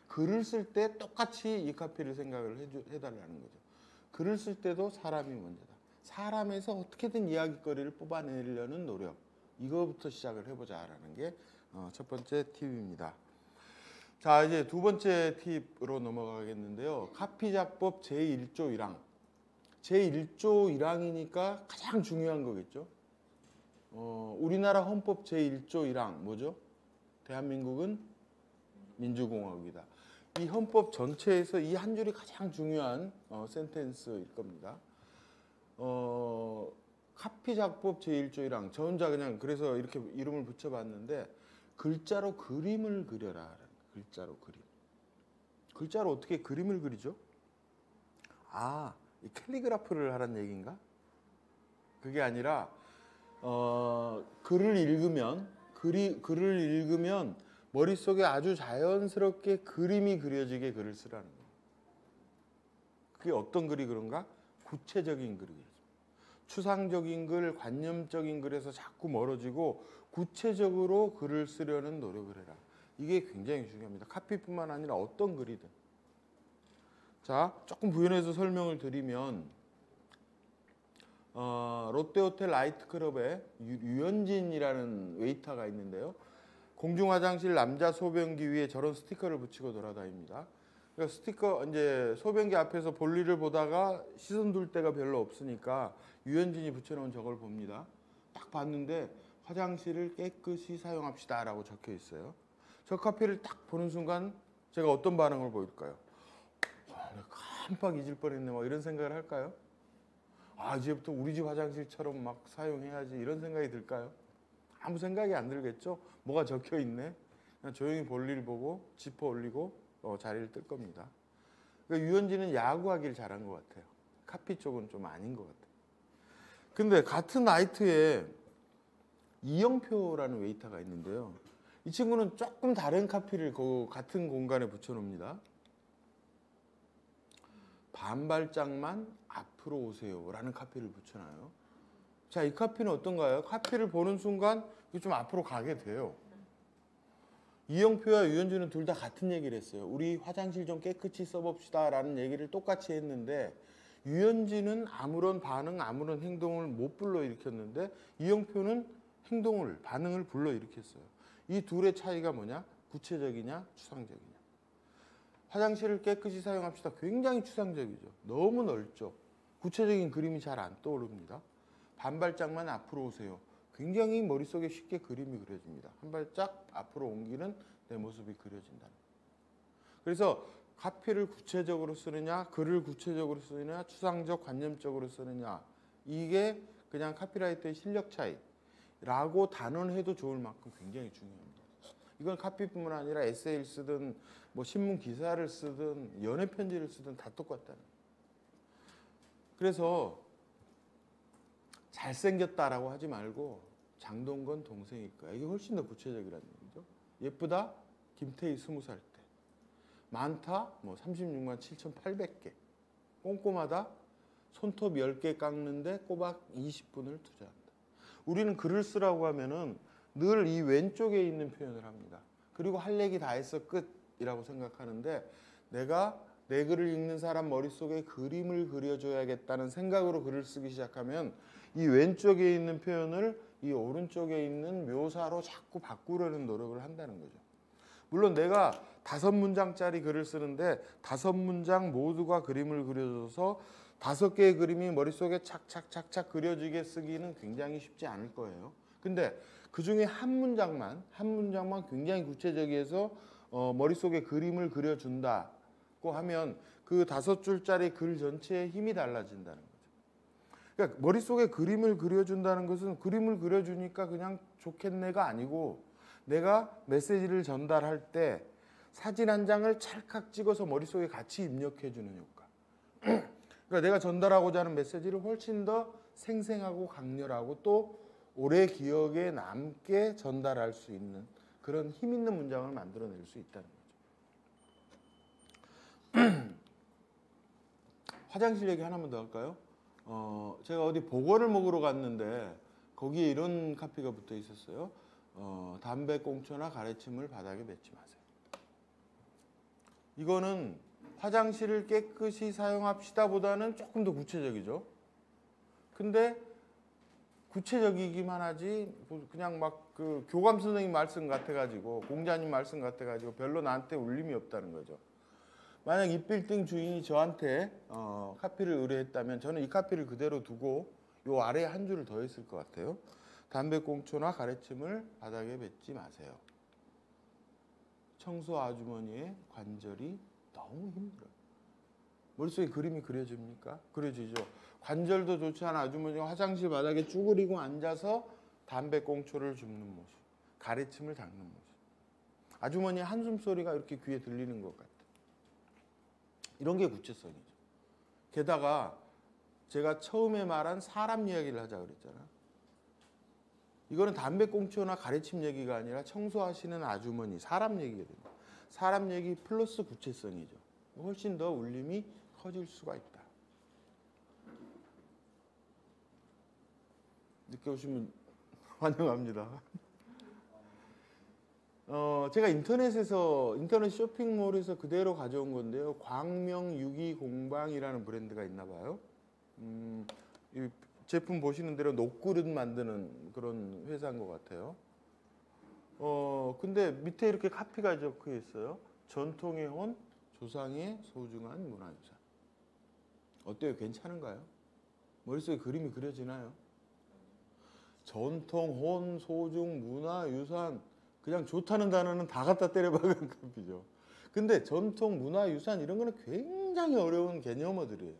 글을 쓸 때 똑같이 이 카피를 생각을 해달라는 거죠. 글을 쓸 때도 사람이 먼저다. 사람에서 어떻게든 이야기거리를 뽑아내려는 노력, 이거부터 시작을 해보자라는 게 첫 번째 팁입니다. 자, 이제 두 번째 팁으로 넘어가겠는데요. 카피 작법 제1조 1항. 제1조 1항이니까 가장 중요한 거겠죠. 우리나라 헌법 제1조 1항 뭐죠? 대한민국은 민주공화국이다. 이 헌법 전체에서 이 한 줄이 가장 중요한 센텐스일 겁니다. 카피 작법 제1조 1항. 저 혼자 그냥 그래서 이렇게 이름을 붙여봤는데, 글자로 그림을 그려라. 글자로 그림. 글자로 어떻게 그림을 그리죠? 이 캘리그라프를 하란 얘기인가? 그게 아니라 글을 읽으면 머릿속에 아주 자연스럽게 그림이 그려지게 글을 쓰라는 거예요. 그게 어떤 글이 그런가? 구체적인 글이에요. 추상적인 글, 관념적인 글에서 자꾸 멀어지고 구체적으로 글을 쓰려는 노력을 해라. 이게 굉장히 중요합니다. 카피뿐만 아니라 어떤 글이든. 자, 조금 부연해서 설명을 드리면 롯데호텔 나이트클럽에 유현진이라는 웨이터가 있는데요. 공중화장실 남자 소변기 위에 저런 스티커를 붙이고 돌아다닙니다. 그러니까 스티커, 이제 소변기 앞에서 볼일을 보다가 시선 둘 데가 별로 없으니까 유현진이 붙여놓은 저걸 봅니다. 딱 봤는데 화장실을 깨끗이 사용합시다라고 적혀 있어요. 저 카피를 딱 보는 순간 제가 어떤 반응을 보일까요? 깜빡 잊을 뻔했네, 막 이런 생각을 할까요? 이제부터 우리 집 화장실처럼 막 사용해야지, 이런 생각이 들까요? 아무 생각이 안 들겠죠? 뭐가 적혀 있네. 그냥 조용히 볼일 보고 지퍼 올리고 자리를 뜰 겁니다. 그러니까 유현진은 야구하기를 잘한 것 같아요. 카피 쪽은 좀 아닌 것 같아요. 근데 같은 나이트에 이영표라는 웨이터가 있는데요. 이 친구는 조금 다른 카피를 그 같은 공간에 붙여놓습니다. 반발짝만 앞으로 오세요라는 카피를 붙여놔요. 자, 이 카피는 어떤가요? 카피를 보는 순간 이게 좀 앞으로 가게 돼요. 이영표와 유현진은 둘 다 같은 얘기를 했어요. 우리 화장실 좀 깨끗이 써봅시다라는 얘기를 똑같이 했는데 유현진은 아무런 반응, 아무런 행동을 못 불러일으켰는데 이영표는 반응을 불러일으켰어요. 이 둘의 차이가 뭐냐? 구체적이냐, 추상적이냐. 화장실을 깨끗이 사용합시다. 굉장히 추상적이죠. 너무 넓죠. 구체적인 그림이 잘 안 떠오릅니다. 반발짝만 앞으로 오세요. 굉장히 머릿속에 쉽게 그림이 그려집니다. 한 발짝 앞으로 옮기는 내 모습이 그려진다. 그래서 카피를 구체적으로 쓰느냐, 글을 구체적으로 쓰느냐, 추상적, 관념적으로 쓰느냐, 이게 그냥 카피라이터의 실력 차이라고 단언해도 좋을 만큼 굉장히 중요합니다. 이건 카피뿐만 아니라 에세이를 쓰든 뭐 신문 기사를 쓰든 연애 편지를 쓰든 다 똑같다는 거예요. 그래서 잘생겼다라고 하지 말고 장동건 동생일 거야. 이게 훨씬 더 구체적이라는 얘기죠. 예쁘다? 김태희 20살 때. 많다? 뭐 36만 7,800개. 꼼꼼하다? 손톱 10개 깎는데 꼬박 20분을 투자한다. 우리는 글을 쓰라고 하면은 늘 이 왼쪽에 있는 표현을 합니다. 그리고 할 얘기 다 했어 끝이라고 생각하는데 내가 내 글을 읽는 사람 머릿속에 그림을 그려줘야겠다는 생각으로 글을 쓰기 시작하면 이 왼쪽에 있는 표현을 이 오른쪽에 있는 묘사로 자꾸 바꾸려는 노력을 한다는 거죠. 물론 내가 5문장짜리 글을 쓰는데 5문장 모두가 그림을 그려줘서 5개의 그림이 머릿속에 착착착착 그려지게 쓰기는 굉장히 쉽지 않을 거예요. 근데 그 중에 한 문장만 굉장히 구체적이어서 머릿속에 그림을 그려준다고 하면 그 5줄짜리 글 전체에 힘이 달라진다는 거죠. 그러니까 머릿속에 그림을 그려준다는 것은 그림을 그려주니까 그냥 좋겠네가 아니고 내가 메시지를 전달할 때 사진 한 장을 찰칵 찍어서 머릿속에 같이 입력해주는 효과. 그러니까 내가 전달하고자 하는 메시지를 훨씬 더 생생하고 강렬하고 또 오래 기억에 남게 전달할 수 있는 그런 힘 있는 문장을 만들어낼 수 있다는 거죠. 화장실 얘기 하나만 더 할까요? 제가 어디 복원을 먹으러 갔는데 거기에 이런 카피가 붙어 있었어요. 담배꽁초나 가래침을 바닥에 맺지 마세요. 이거는 화장실을 깨끗이 사용합시다 보다는 조금 더 구체적이죠. 근데 구체적이기만 하지 그냥 막 그 교감 선생님 말씀 같아가지고 공자님 말씀 같아가지고 별로 나한테 울림이 없다는 거죠. 만약 이 빌딩 주인이 저한테 카피를 의뢰했다면 저는 이 카피를 그대로 두고 요 아래에 한 줄을 더 했을 것 같아요. 담배꽁초나 가래침을 바닥에 뱉지 마세요. 청소 아주머니의 관절이 너무 힘들어요. 머릿속에 그림이 그려집니까? 그려지죠. 관절도 좋지 않은 아주머니가 화장실 바닥에 쭈그리고 앉아서 담배꽁초를 줍는 모습, 가래침을 닦는 모습. 아주머니의 한숨 소리가 이렇게 귀에 들리는 것 같아요. 이런 게 구체성이죠. 게다가 제가 처음에 말한 사람 이야기를 하자 그랬잖아요. 이거는 담배꽁초나 가래침 얘기가 아니라 청소하시는 아주머니, 사람 얘기가 됩니다. 사람 얘기 플러스 구체성이죠. 훨씬 더 울림이 커질 수가 있다. 늦게 오시면 환영합니다. 제가 인터넷 쇼핑몰에서 그대로 가져온 건데요. 광명 유기공방이라는 브랜드가 있나 봐요. 이 제품 보시는 대로 녹그릇 만드는 그런 회사인 것 같아요. 근데 밑에 이렇게 카피가 적혀 있어요. 전통의 혼, 조상의 소중한 문화유산. 어때요? 괜찮은가요? 머릿속에 그림이 그려지나요? 전통, 혼, 소중, 문화유산. 그냥 좋다는 단어는 다 갖다 때려박은 카피죠. 근데 전통, 문화유산 이런 거는 굉장히 어려운 개념어들이에요.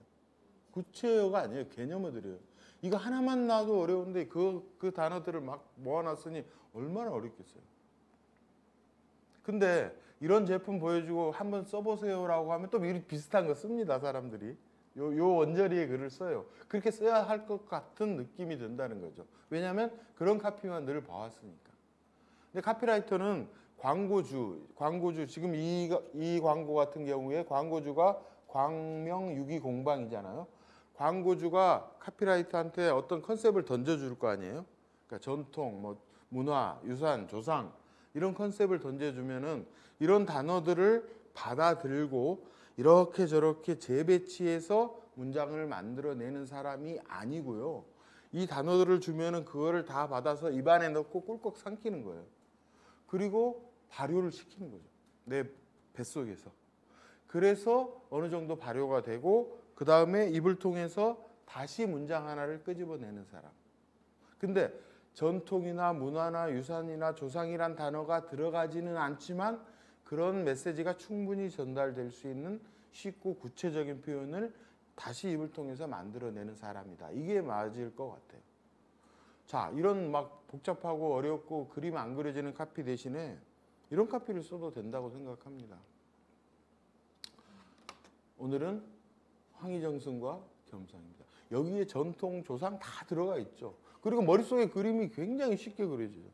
구체어가 아니에요. 개념어들이에요. 이거 하나만 놔도 어려운데 그 단어들을 막 모아놨으니 얼마나 어렵겠어요. 근데 이런 제품 보여주고 한번 써보세요라고 하면 또 비슷한 거 씁니다. 사람들이. 요 원저리에 글을 써요. 그렇게 써야 할 것 같은 느낌이 든다는 거죠. 왜냐하면 그런 카피만 늘 봐왔으니까. 근데 카피라이터는 광고주 지금 이 광고 같은 경우에 광고주가 광명 유기공방이잖아요. 광고주가 카피라이터한테 어떤 컨셉을 던져줄 거 아니에요. 그러니까 전통, 뭐 문화, 유산, 조상 이런 컨셉을 던져주면은 이런 단어들을 받아들고 이렇게 저렇게 재배치해서 문장을 만들어내는 사람이 아니고요. 이 단어들을 주면은 그거를 다 받아서 입안에 넣고 꿀꺽 삼키는 거예요. 그리고 발효를 시키는 거죠. 내 뱃속에서. 그래서 어느 정도 발효가 되고 그 다음에 입을 통해서 다시 문장 하나를 끄집어내는 사람. 근데 전통이나 문화나 유산이나 조상이란 단어가 들어가지는 않지만 그런 메시지가 충분히 전달될 수 있는 쉽고 구체적인 표현을 다시 입을 통해서 만들어내는 사람이다. 이게 맞을 것 같아요. 자, 이런 막 복잡하고 어렵고 그림 안 그려지는 카피 대신에 이런 카피를 써도 된다고 생각합니다. 오늘은 황희정승과 겸상입니다. 여기에 전통, 조상 다 들어가 있죠. 그리고 머릿속에 그림이 굉장히 쉽게 그려져요.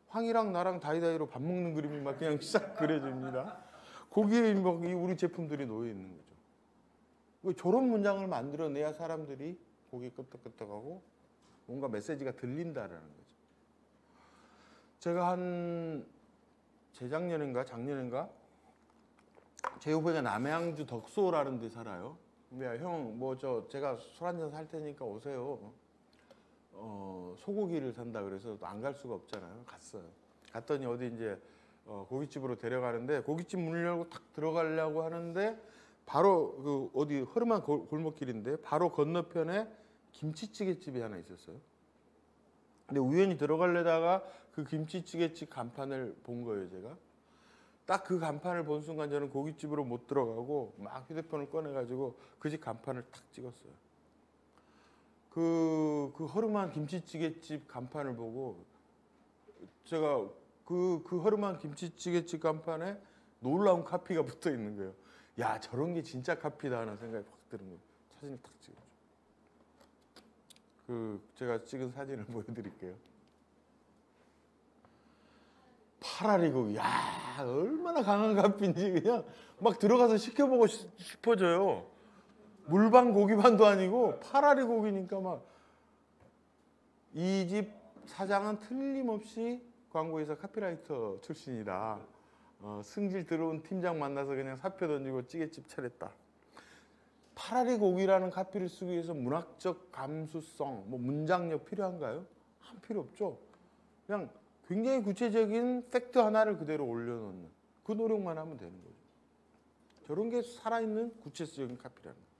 황이랑 나랑 다이다이로 밥 먹는 그림이 막 그냥 싹 그려집니다. 거기에 막 우리 제품들이 놓여 있는 거죠. 저런 문장을 만들어내야 사람들이 고개 끄덕끄덕하고 뭔가 메시지가 들린다라는 거죠. 제가 한 재작년인가 작년인가 제 후배가 남양주 덕소라는 데 살아요. 형, 뭐 제가 술 한잔 살 테니까 오세요. 소고기를 산다 그래서 안 갈 수가 없잖아요. 갔어요. 갔더니 어디 이제 고깃집으로 데려가는데 고깃집 문을 열고 탁 들어가려고 하는데 바로 그 어디 허름한 골목길인데 바로 건너편에 김치찌개집이 하나 있었어요. 근데 우연히 들어가려다가 그 김치찌개집 간판을 본 거예요, 제가. 딱 그 간판을 본 순간 저는 고깃집으로 못 들어가고 막 휴대폰을 꺼내가지고 그 집 간판을 탁 찍었어요. 그 허름한 김치찌개집 간판을 보고 제가 그 허름한 김치찌개집 간판에 놀라운 카피가 붙어 있는 거예요. 야, 저런 게 진짜 카피다 하는 생각이 확 드는 거예요. 사진을 탁 찍었죠. 제가 찍은 사진을 보여드릴게요. 파라리 고기. 야, 얼마나 강한 카피인지 그냥 막 들어가서 시켜보고 싶어져요. 물반 고기반도 아니고 파라리 고기니까 막. 이 집 사장은 틀림없이 광고회사 카피라이터 출신이다. 승질 들어온 팀장 만나서 그냥 사표 던지고 찌개집 차렸다. 파라리 고기라는 카피를 쓰기 위해서 문학적 감수성, 뭐 문장력 필요한가요? 한 필요 없죠. 그냥 굉장히 구체적인 팩트 하나를 그대로 올려놓는 그 노력만 하면 되는 거죠. 저런 게 살아있는 구체적인 카피라는 거예요.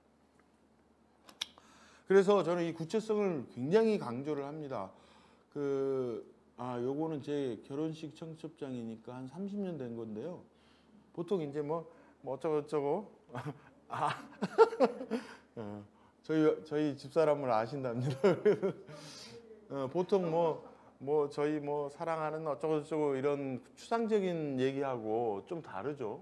그래서 저는 이 구체성을 굉장히 강조를 합니다. 요거는 제 결혼식 청첩장이니까 한 30년 된 건데요. 보통 이제 뭐 어쩌고저쩌고 저희 집사람을 아신답니다. 보통 저희 사랑하는 어쩌고저쩌고 이런 추상적인 얘기하고 좀 다르죠.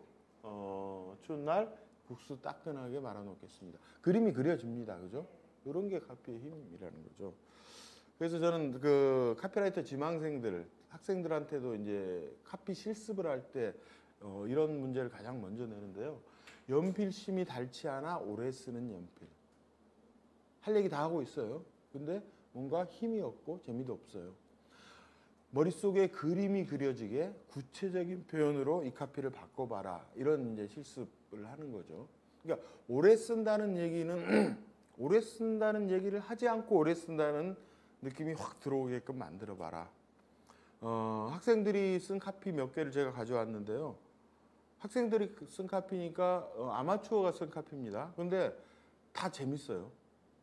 추운 날 국수 따끈하게 말아놓겠습니다. 그림이 그려집니다. 그죠? 이런 게 카피의 힘이라는 거죠. 그래서 저는 그 카피라이터 지망생들, 학생들한테도 이제 카피 실습을 할 때 이런 문제를 가장 먼저 내는데요. 연필심이 닳지 않아 오래 쓰는 연필. 할 얘기 다 하고 있어요. 근데 뭔가 힘이 없고 재미도 없어요. 머릿속에 그림이 그려지게 구체적인 표현으로 이 카피를 바꿔봐라. 이런 이제 실습을 하는 거죠. 그러니까 오래 쓴다는 얘기는 오래 쓴다는 얘기를 하지 않고 오래 쓴다는 느낌이 확 들어오게끔 만들어봐라. 학생들이 쓴 카피 몇 개를 제가 가져왔는데요. 학생들이 쓴 카피니까 아마추어가 쓴 카피입니다. 그런데 다 재밌어요.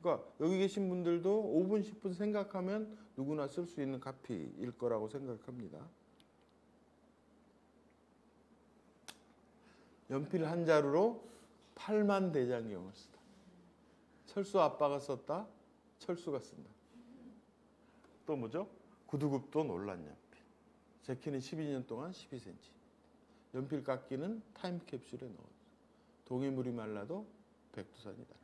그러니까 여기 계신 분들도 5분, 10분 생각하면 누구나 쓸 수 있는 카피일 거라고 생각합니다. 연필 한 자루로 8만 대장경을 쓰다. 철수 아빠가 썼다. 철수가 쓴다. 또 뭐죠? 구두굽도 놀란 연필. 제 키는 12년 동안 12cm. 연필 깎기는 타임캡슐에 넣었어. 동해물이 말라도 백두산이 나란다.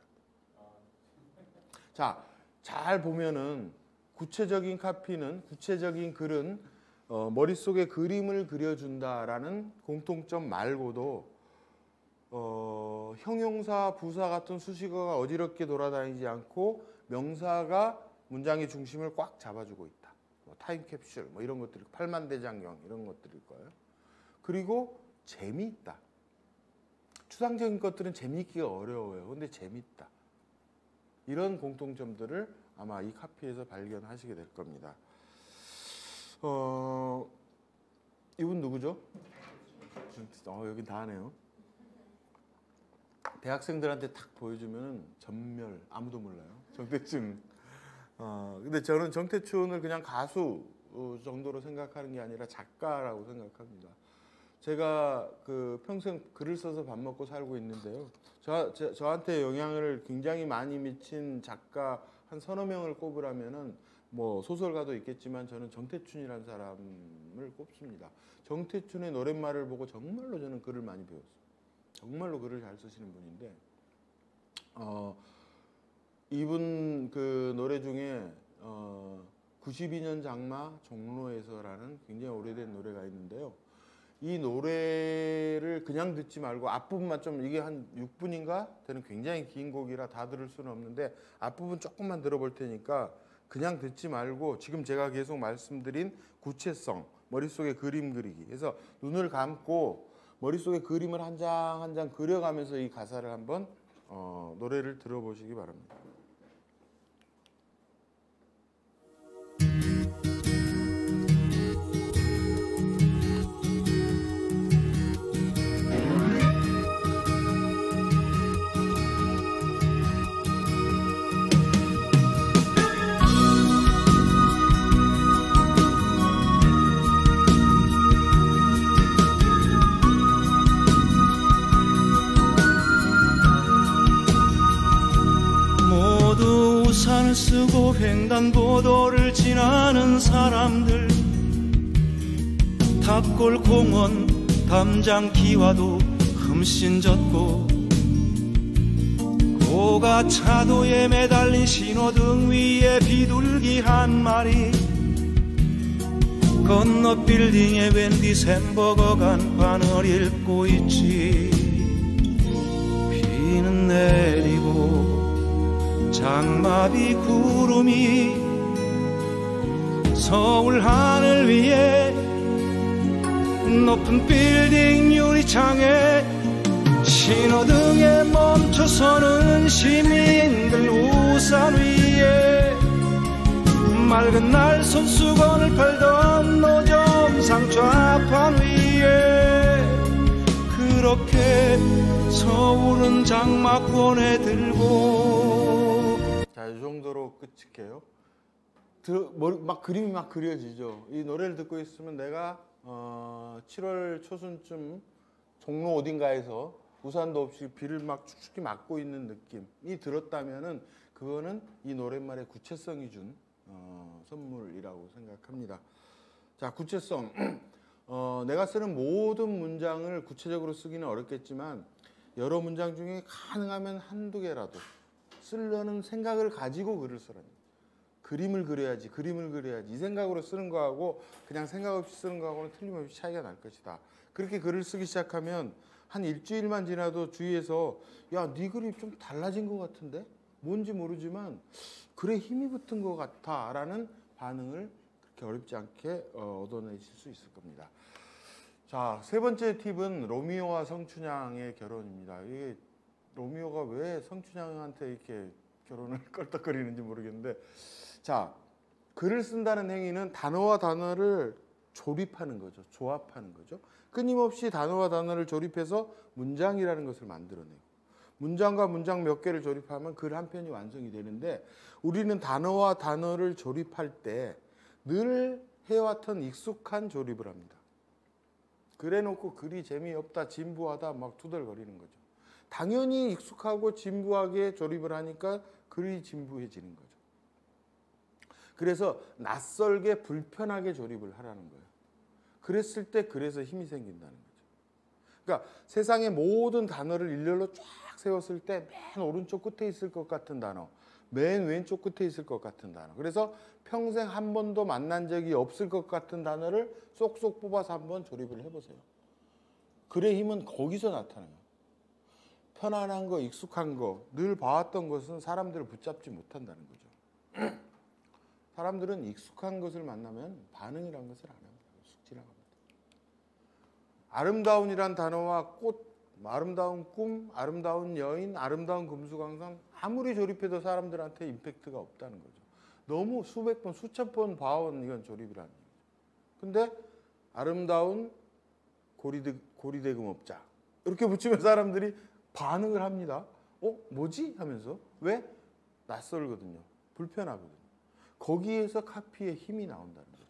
자, 잘 보면은 구체적인 카피는, 구체적인 글은 머릿속에 그림을 그려준다라는 공통점 말고도 형용사, 부사 같은 수식어가 어지럽게 돌아다니지 않고 명사가 문장의 중심을 꽉 잡아주고 있다. 뭐 타임캡슐 뭐 이런 것들이 팔만대장경 이런 것들일 거예요. 그리고 재미있다. 추상적인 것들은 재미있기가 어려워요. 근데 재밌다. 이런 공통점들을 아마 이 카피에서 발견하시게 될 겁니다. 이분 누구죠? 여기 다 하네요. 대학생들한테 탁 보여주면 전멸, 아무도 몰라요. 정태춘. 근데 저는 정태춘을 그냥 가수 정도로 생각하는 게 아니라 작가라고 생각합니다. 제가 평생 글을 써서 밥 먹고 살고 있는데요. 저한테 영향을 굉장히 많이 미친 작가 한 서너 명을 꼽으라면은 뭐 소설가도 있겠지만 저는 정태춘이라는 사람을 꼽습니다. 정태춘의 노랫말을 보고 정말로 저는 글을 많이 배웠어요. 정말로 글을 잘 쓰시는 분인데 이분 그 노래 중에 92년 장마 종로에서라는 굉장히 오래된 노래가 있는데요. 이 노래를 그냥 듣지 말고 앞부분만 좀 이게 한 6분인가 되는 굉장히 긴 곡이라 다 들을 수는 없는데 앞부분 조금만 들어볼 테니까 그냥 듣지 말고 지금 제가 계속 말씀드린 구체성, 머릿속에 그림 그리기 해서 눈을 감고 머릿속에 그림을 한 장 한 장 그려가면서 이 가사를 한번 노래를 들어보시기 바랍니다. 우산을 쓰고 횡단보도를 지나는 사람들 탑골 공원 담장 기와도 흠씬 젖고 고가 차도에 매달린 신호등 위에 비둘기 한 마리 건너 빌딩에 웬디 햄버거 간판을 읽고 있지. 비는 내리고 장마비 구름이 서울 하늘 위에 높은 빌딩 유리창에 신호등에 멈춰서는 시민들 우산 위에 맑은 날 손수건을 팔던 노점상 좌판 위에 그렇게 서울은 장마권에 들고. 자, 이 정도로 끝일게요. 막 그림이 막 그려지죠. 이 노래를 듣고 있으면 내가 7월 초순쯤 종로 어딘가에서 우산도 없이 비를 막 축축히 맞고 있는 느낌이 들었다면은 그거는 이 노랫말의 구체성이 준 선물이라고 생각합니다. 자, 구체성. 내가 쓰는 모든 문장을 구체적으로 쓰기는 어렵겠지만 여러 문장 중에 가능하면 한두 개라도 쓰려는 생각을 가지고 글을 쓰라니. 그림을 그려야지 이 생각으로 쓰는 거하고 그냥 생각 없이 쓰는 거하고는 틀림없이 차이가 날 것이다. 그렇게 글을 쓰기 시작하면 한 일주일만 지나도 주위에서 야, 네 글이 좀 달라진 것 같은데? 뭔지 모르지만 글에 힘이 붙은 것 같아 라는 반응을 그렇게 어렵지 않게 얻어내실 수 있을 겁니다. 자, 세 번째 팁은 로미오와 성춘향의 결혼입니다. 이게 로미오가 왜 성춘향한테 이렇게 결혼을 껄떡거리는지 모르겠는데, 자, 글을 쓴다는 행위는 단어와 단어를 조립하는 거죠. 조합하는 거죠. 끊임없이 단어와 단어를 조립해서 문장이라는 것을 만들어내고 문장과 문장 몇 개를 조립하면 글 한 편이 완성이 되는데 우리는 단어와 단어를 조립할 때 늘 해왔던 익숙한 조립을 합니다. 그래놓고 글이 재미없다, 진부하다 막 투덜거리는 거죠. 당연히 익숙하고 진부하게 조립을 하니까 글이 진부해지는 거죠. 그래서 낯설게 불편하게 조립을 하라는 거예요. 그랬을 때 글에서 힘이 생긴다는 거죠. 그러니까 세상의 모든 단어를 일렬로 쫙 세웠을 때 맨 오른쪽 끝에 있을 것 같은 단어, 맨 왼쪽 끝에 있을 것 같은 단어. 그래서 평생 한 번도 만난 적이 없을 것 같은 단어를 쏙쏙 뽑아서 한번 조립을 해보세요. 글의 힘은 거기서 나타나요. 편안한 거, 익숙한 거, 늘 봐왔던 것은 사람들을 붙잡지 못한다는 거죠. 사람들은 익숙한 것을 만나면 반응이라는 것을 안 합니다. 쑥 지나갑니다. 아름다운이란 단어와 꽃, 아름다운 꿈, 아름다운 여인, 아름다운 금수강산 아무리 조립해도 사람들한테 임팩트가 없다는 거죠. 너무 수백 번, 수천 번 봐온 이건 조립이라는 거죠. 근데 아름다운 고리대금업자 이렇게 붙이면 사람들이 반응을 합니다. 뭐지? 하면서. 왜? 낯설거든요. 불편하거든요. 거기에서 카피의 힘이 나온다는 거죠.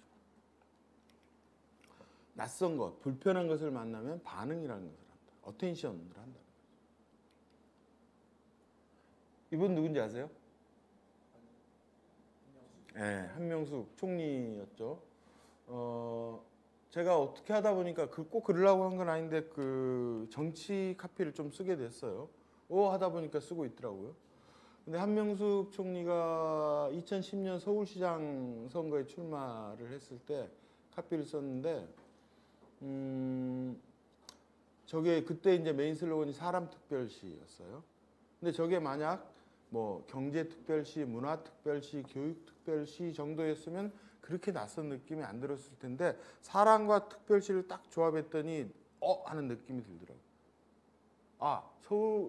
낯선 것, 불편한 것을 만나면 반응이라는 것을 한다. 어텐션을 한다는 거죠. 이분 누군지 아세요? 네, 한명숙 총리였죠. 제가 어떻게 하다 보니까 꼭 그러려고 한 건 아닌데 그 정치 카피를 좀 쓰게 됐어요. 하다 보니까 쓰고 있더라고요. 근데 한명숙 총리가 2010년 서울시장 선거에 출마를 했을 때 카피를 썼는데 저게 그때 이제 메인 슬로건이 사람특별시였어요. 근데 저게 만약 뭐 경제특별시, 문화특별시, 교육특별시 정도였으면 그렇게 낯선 느낌이 안 들었을 텐데 사람과 특별시를 딱 조합했더니 하는 느낌이 들더라고요.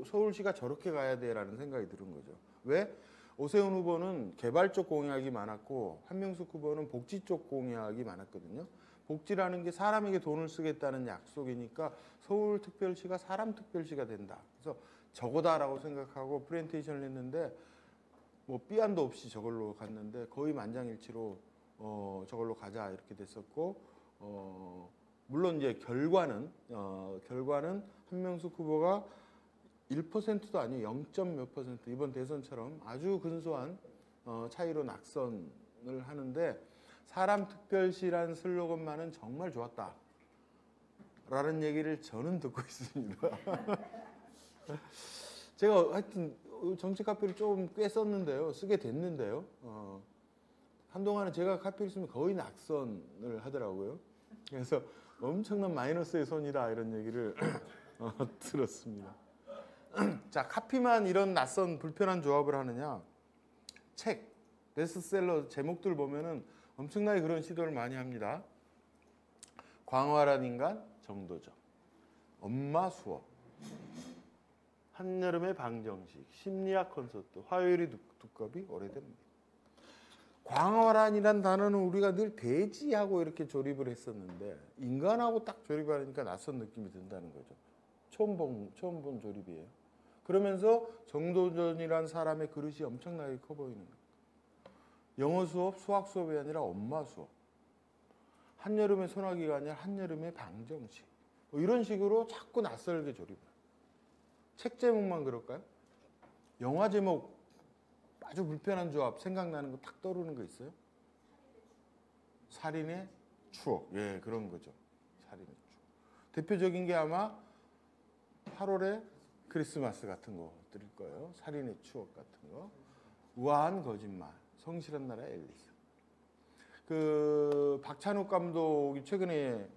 서울시가 저렇게 가야 돼라는 생각이 드는 거죠. 왜? 오세훈 후보는 개발 쪽 공약이 많았고 한명숙 후보는 복지 쪽 공약이 많았거든요. 복지라는 게 사람에게 돈을 쓰겠다는 약속이니까 서울특별시가 사람특별시가 된다. 그래서 저거다라고 생각하고 프레젠테이션을 했는데 뭐 삐안도 없이 저걸로 갔는데 거의 만장일치로 저걸로 가자 이렇게 됐었고 물론 이제 결과는 한명숙 후보가 1%도 아니고 0. 몇 % 이번 대선처럼 아주 근소한 차이로 낙선을 하는데 사람특별시라는 슬로건만은 정말 좋았다 라는 얘기를 저는 듣고 있습니다. 제가 하여튼 정치 카피를 좀 꽤 썼는데요. 쓰게 됐는데요. 한동안은 제가 카피를 쓰면 거의 낙선을 하더라고요. 그래서 엄청난 마이너스의 손이다 이런 얘기를 들었습니다. 자, 카피만 이런 낯선 불편한 조합을 하느냐? 책, 베스트셀러 제목들 보면은 엄청나게 그런 시도를 많이 합니다. 광활한 인간 정도적, 엄마 수업, 한여름의 방정식, 심리학 콘서트, 화요일이 두꺼비, 오래됩니다. 광활한이란 단어는 우리가 늘 돼지하고 이렇게 조립을 했었는데 인간하고 딱 조립하니까 낯선 느낌이 든다는 거죠. 처음 본 조립이에요. 그러면서 정도전이란 사람의 그릇이 엄청나게 커 보이는 거예요. 영어 수업, 수학 수업이 아니라 엄마 수업. 한여름의 소나기가 아니라 한여름의 방정식. 뭐 이런 식으로 자꾸 낯설게 조립을. 책 제목만 그럴까요? 영화 제목 아주 불편한 조합 생각나는 거 딱 떠오르는 거 있어요? 살인의 추억. 예, 그런 거죠. 살인의 추억. 대표적인 게 아마 8월의 크리스마스 같은 거들일 거예요. 살인의 추억 같은 거. 우아한 거짓말. 성실한 나라의 앨리스. 그 박찬욱 감독이 최근에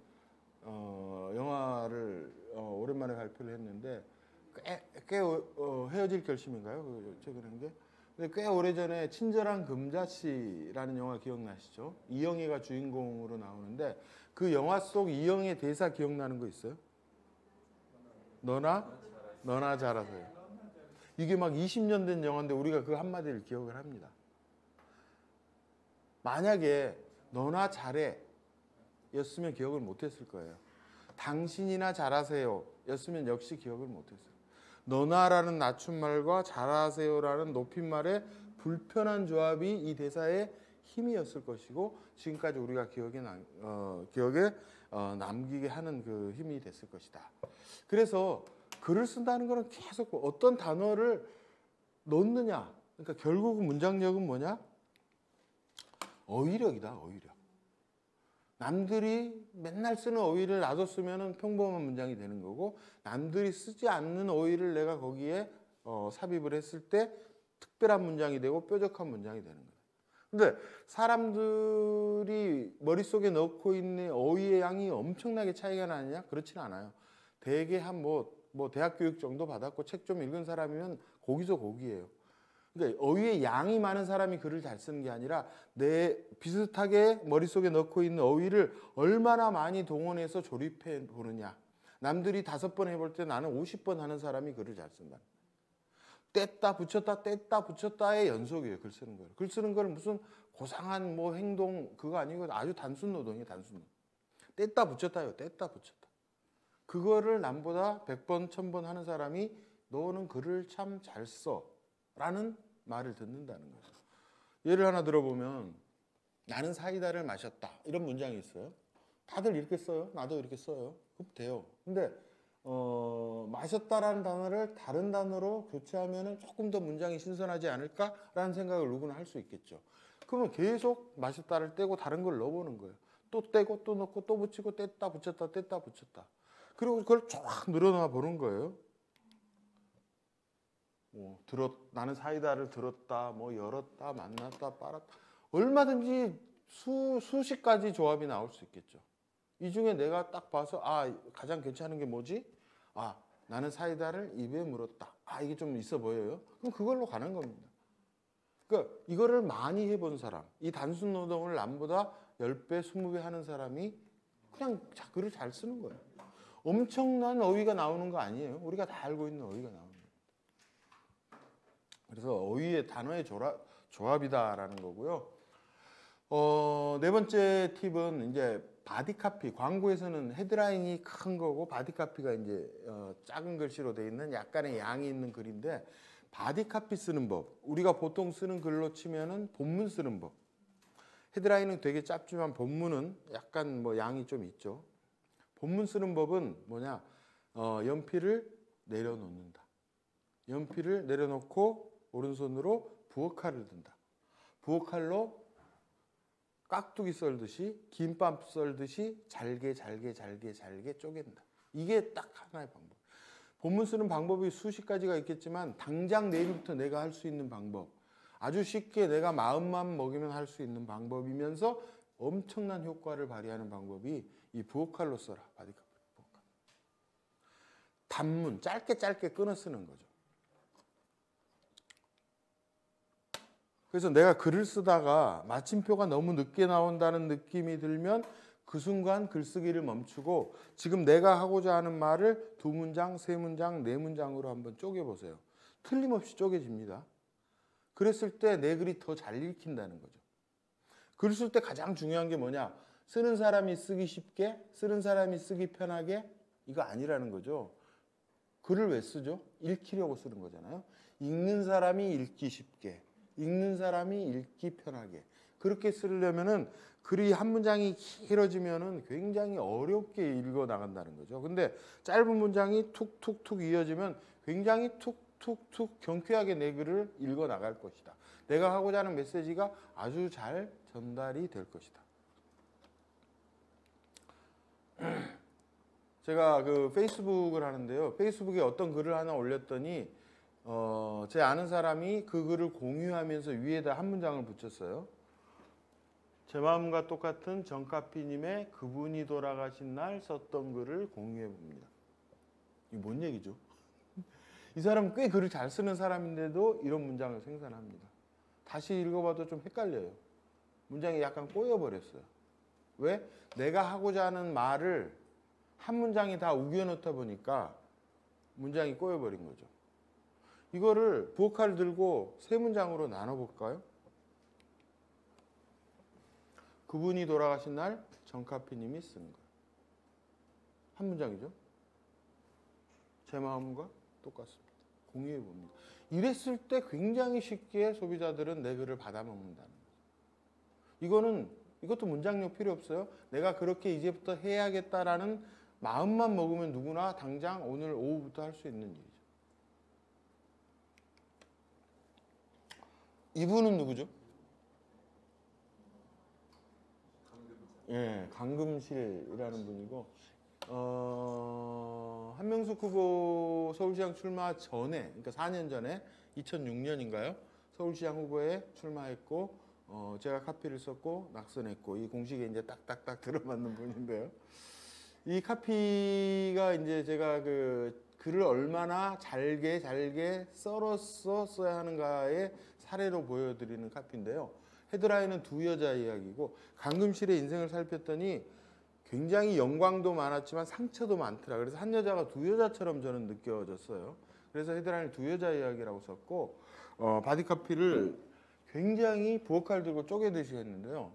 영화를 오랜만에 발표를 했는데 꽤 헤어질 결심인가요? 최근에 한 게. 근데 꽤 오래전에 친절한 금자씨라는 영화 기억나시죠? 이영애가 주인공으로 나오는데 그 영화 속 이영애 대사 기억나는 거 있어요? 너나 잘하세요. 이게 막 20년 된 영화인데 우리가 그 한마디를 기억을 합니다. 만약에 너나 잘해 였으면 기억을 못했을 거예요. 당신이나 잘하세요 였으면 역시 기억을 못했어요. 너나라는 낮춤말과 잘하세요라는 높임말의 불편한 조합이 이 대사의 힘이었을 것이고 지금까지 우리가 기억에 남기게 하는 그 힘이 됐을 것이다. 그래서 글을 쓴다는 것은 계속 어떤 단어를 넣느냐. 그러니까 결국은 문장력은 뭐냐? 어휘력이다. 어휘력. 남들이 맨날 쓰는 어휘를 나도 쓰면 평범한 문장이 되는 거고 남들이 쓰지 않는 어휘를 내가 거기에 삽입을 했을 때 특별한 문장이 되고 뾰족한 문장이 되는 거예요. 근데 사람들이 머릿속에 넣고 있는 어휘의 양이 엄청나게 차이가 나느냐? 그렇지는 않아요. 대개 한 뭐 뭐 대학 교육 정도 받았고 책 좀 읽은 사람이면 고기서 고기예요. 그러니까 어휘에 양이 많은 사람이 글을 잘 쓰는 게 아니라 내 비슷하게 머릿속에 넣고 있는 어휘를 얼마나 많이 동원해서 조립해 보느냐. 남들이 5번 해볼 때 나는 50번 하는 사람이 글을 잘 쓴다. 뗐다 붙였다의 연속이에요. 글 쓰는 거예요. 글 쓰는 걸 무슨 고상한 뭐 행동 그거 아니고 아주 단순 노동이에요. 단순 노동. 뗐다 붙였다요. 뗐다 붙였다. 그거를 남보다 100번, 1000번 하는 사람이 너는 글을 참 잘 써. 라는 말을 듣는다는 거죠. 예를 하나 들어보면 나는 사이다를 마셨다. 이런 문장이 있어요. 다들 이렇게 써요. 나도 이렇게 써요. 그럼 돼요. 근데 마셨다라는 단어를 다른 단어로 교체하면 조금 더 문장이 신선하지 않을까라는 생각을 누구나 할 수 있겠죠. 그러면 계속 마셨다를 떼고 다른 걸 넣어보는 거예요. 또 떼고 또 넣고 또 붙이고 뗐다 붙였다 뗐다 붙였다. 그리고 그걸 쫙 늘어나 보는 거예요. 나는 사이다를 들었다, 뭐 열었다, 만났다, 빨았다. 얼마든지 수십 가지 조합이 나올 수 있겠죠. 이 중에 내가 딱 봐서 가장 괜찮은 게 뭐지? 나는 사이다를 입에 물었다. 이게 좀 있어 보여요. 그럼 그걸로 가는 겁니다. 그러니까 이거를 많이 해본 사람, 이 단순 노동을 남보다 10배, 20배 하는 사람이 그냥 글을 잘 쓰는 거예요. 엄청난 어휘가 나오는 거 아니에요. 우리가 다 알고 있는 어휘가 나오는 거예요. 그래서 어휘의 단어의 조합이다라는 거고요. 네 번째 팁은 이제 바디카피. 광고에서는 헤드라인이 큰 거고 바디카피가 이제 작은 글씨로 되어 있는 약간의 양이 있는 글인데 바디카피 쓰는 법. 우리가 보통 쓰는 글로 치면은 본문 쓰는 법. 헤드라인은 되게 짧지만 본문은 약간 뭐 양이 좀 있죠. 본문 쓰는 법은 뭐냐? 연필을 내려놓는다. 연필을 내려놓고 오른손으로 부엌칼을 든다. 부엌칼로 깍두기 썰듯이 김밥 썰듯이 잘게 쪼갠다. 이게 딱 하나의 방법. 본문 쓰는 방법이 수십 가지가 있겠지만 당장 내일부터 내가 할 수 있는 방법. 아주 쉽게 내가 마음만 먹이면 할 수 있는 방법이면서 엄청난 효과를 발휘하는 방법이 이 부엌칼로 써라. 바디카피 부엌칼. 단문 짧게 끊어 쓰는 거죠. 그래서 내가 글을 쓰다가 마침표가 너무 늦게 나온다는 느낌이 들면 그 순간 글쓰기를 멈추고 지금 내가 하고자 하는 말을 2문장, 3문장, 4문장으로 한번 쪼개보세요. 틀림없이 쪼개집니다. 그랬을 때 내 글이 더 잘 읽힌다는 거죠. 글 쓸 때 가장 중요한 게 뭐냐? 쓰는 사람이 쓰기 쉽게, 쓰는 사람이 쓰기 편하게 이거 아니라는 거죠. 글을 왜 쓰죠? 읽히려고 쓰는 거잖아요. 읽는 사람이 읽기 쉽게. 읽는 사람이 읽기 편하게 그렇게 쓰려면은 글이 한 문장이 길어지면은 굉장히 어렵게 읽어 나간다는 거죠. 근데 짧은 문장이 툭툭툭 이어지면 굉장히 툭툭툭 경쾌하게 내 글을 읽어 나갈 것이다. 내가 하고자 하는 메시지가 아주 잘 전달이 될 것이다. 제가 그 페이스북을 하는데요. 페이스북에 어떤 글을 하나 올렸더니 제 아는 사람이 그 글을 공유하면서 위에다 한 문장을 붙였어요. 제 마음과 똑같은 정카피님의 그분이 돌아가신 날 썼던 글을 공유해 봅니다. 이게 뭔 얘기죠? 이 사람은 꽤 글을 잘 쓰는 사람인데도 이런 문장을 생산합니다. 다시 읽어봐도 좀 헷갈려요. 문장이 약간 꼬여버렸어요. 왜? 내가 하고자 하는 말을 한 문장이 다 우겨넣다 보니까 문장이 꼬여버린 거죠. 이거를 부엌칼을 들고 3문장으로 나눠볼까요? 그분이 돌아가신 날 정카피님이 쓰는 거예요. 한 문장이죠. 제 마음과 똑같습니다. 공유해 봅니다. 이랬을 때 굉장히 쉽게 소비자들은 내 글을 받아먹는다는 거죠. 이것도 문장력 필요 없어요. 내가 그렇게 이제부터 해야겠다라는 마음만 먹으면 누구나 당장 오늘 오후부터 할 수 있는 일이죠. 이분은 누구죠? 강금실이라는 분이고 한명숙 후보 서울시장 출마 전에, 그러니까 4년 전에 2006년인가요? 서울시장 후보에 출마했고 제가 카피를 썼고 낙선했고 이 공식에 이제 딱딱딱 들어맞는 분인데요. 이 카피가 이제 제가 그 글을 얼마나 잘게 썰어서 써야 하는가의 사례로 보여드리는 카피인데요. 헤드라인은 두 여자 이야기고 강금실의 인생을 살폈더니 굉장히 영광도 많았지만 상처도 많더라. 그래서 한 여자가 두 여자처럼 저는 느껴졌어요. 그래서 헤드라인을 두 여자 이야기라고 썼고 바디카피를 굉장히 부엌칼 들고 쪼개듯이 했는데요.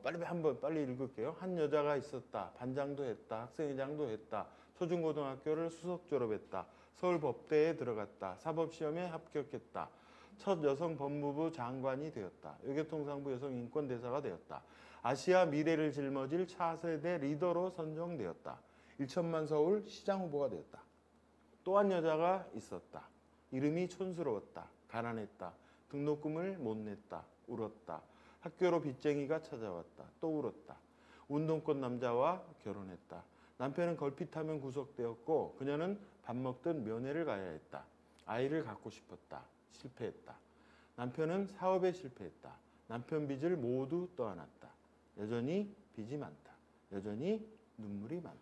빨리 읽을게요. 한 여자가 있었다. 반장도 했다. 학생회장도 했다. 초중고등학교를 수석 졸업했다. 서울법대에 들어갔다. 사법시험에 합격했다. 첫 여성 법무부 장관이 되었다. 외교통상부 여성인권대사가 되었다. 아시아 미래를 짊어질 차세대 리더로 선정되었다. 1천만 서울 시장 후보가 되었다. 또 한 여자가 있었다. 이름이 촌스러웠다. 가난했다. 등록금을 못 냈다. 울었다. 학교로 빚쟁이가 찾아왔다. 또 울었다. 운동권 남자와 결혼했다. 남편은 걸핏하면 구속되었고 그녀는 밥 먹듯 면회를 가야 했다. 아이를 갖고 싶었다. 실패했다. 남편은 사업에 실패했다. 남편 빚을 모두 떠안았다. 여전히 빚이 많다. 여전히 눈물이 많다.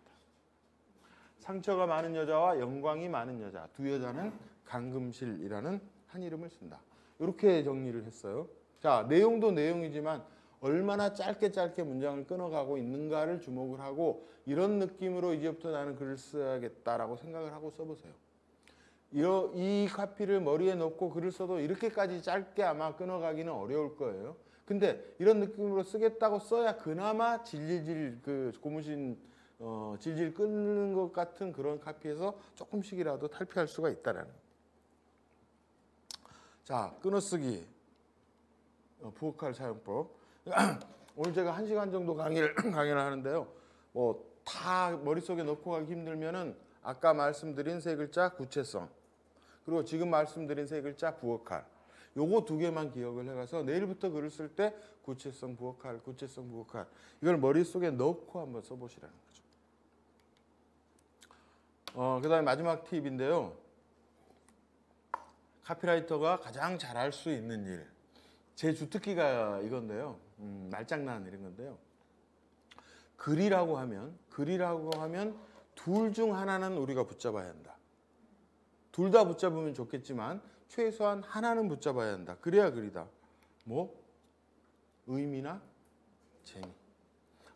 상처가 많은 여자와 영광이 많은 여자. 두 여자는 강금실이라는 한 이름을 쓴다. 이렇게 정리를 했어요. 자, 내용도 내용이지만 얼마나 짧게 문장을 끊어가고 있는가를 주목을 하고 이런 느낌으로 이제부터 나는 글을 써야겠다라고 생각을 하고 써보세요. 이 카피를 머리에 넣고 글을 써도 이렇게까지 짧게 아마 끊어가기는 어려울 거예요. 근데 이런 느낌으로 쓰겠다고 써야 그나마 질질 그 고무신 질질 끊는 것 같은 그런 카피에서 조금씩이라도 탈피할 수가 있다라는. 자, 끊어쓰기 부엌칼 사용법. 오늘 제가 1시간 정도 강의를 하는데요. 뭐 다 머릿속에 넣고 가기 힘들면은 아까 말씀드린 세 글자 구체성, 그리고 지금 말씀드린 세 글자 부엌칼, 요거 두 개만 기억을 해가서 내일부터 글을 쓸 때 구체성 부엌칼, 구체성 부엌칼 이걸 머릿속에 넣고 한번 써보시라는 거죠. 그 다음에 마지막 팁인데요. 카피라이터가 가장 잘할 수 있는 일, 제 주특기가 이건데요. 말장난 이런 건데요. 글이라고 하면 둘 중 하나는 우리가 붙잡아야 한다. 둘 다 붙잡으면 좋겠지만 최소한 하나는 붙잡아야 한다. 그래야 글이다. 뭐? 의미나 재미.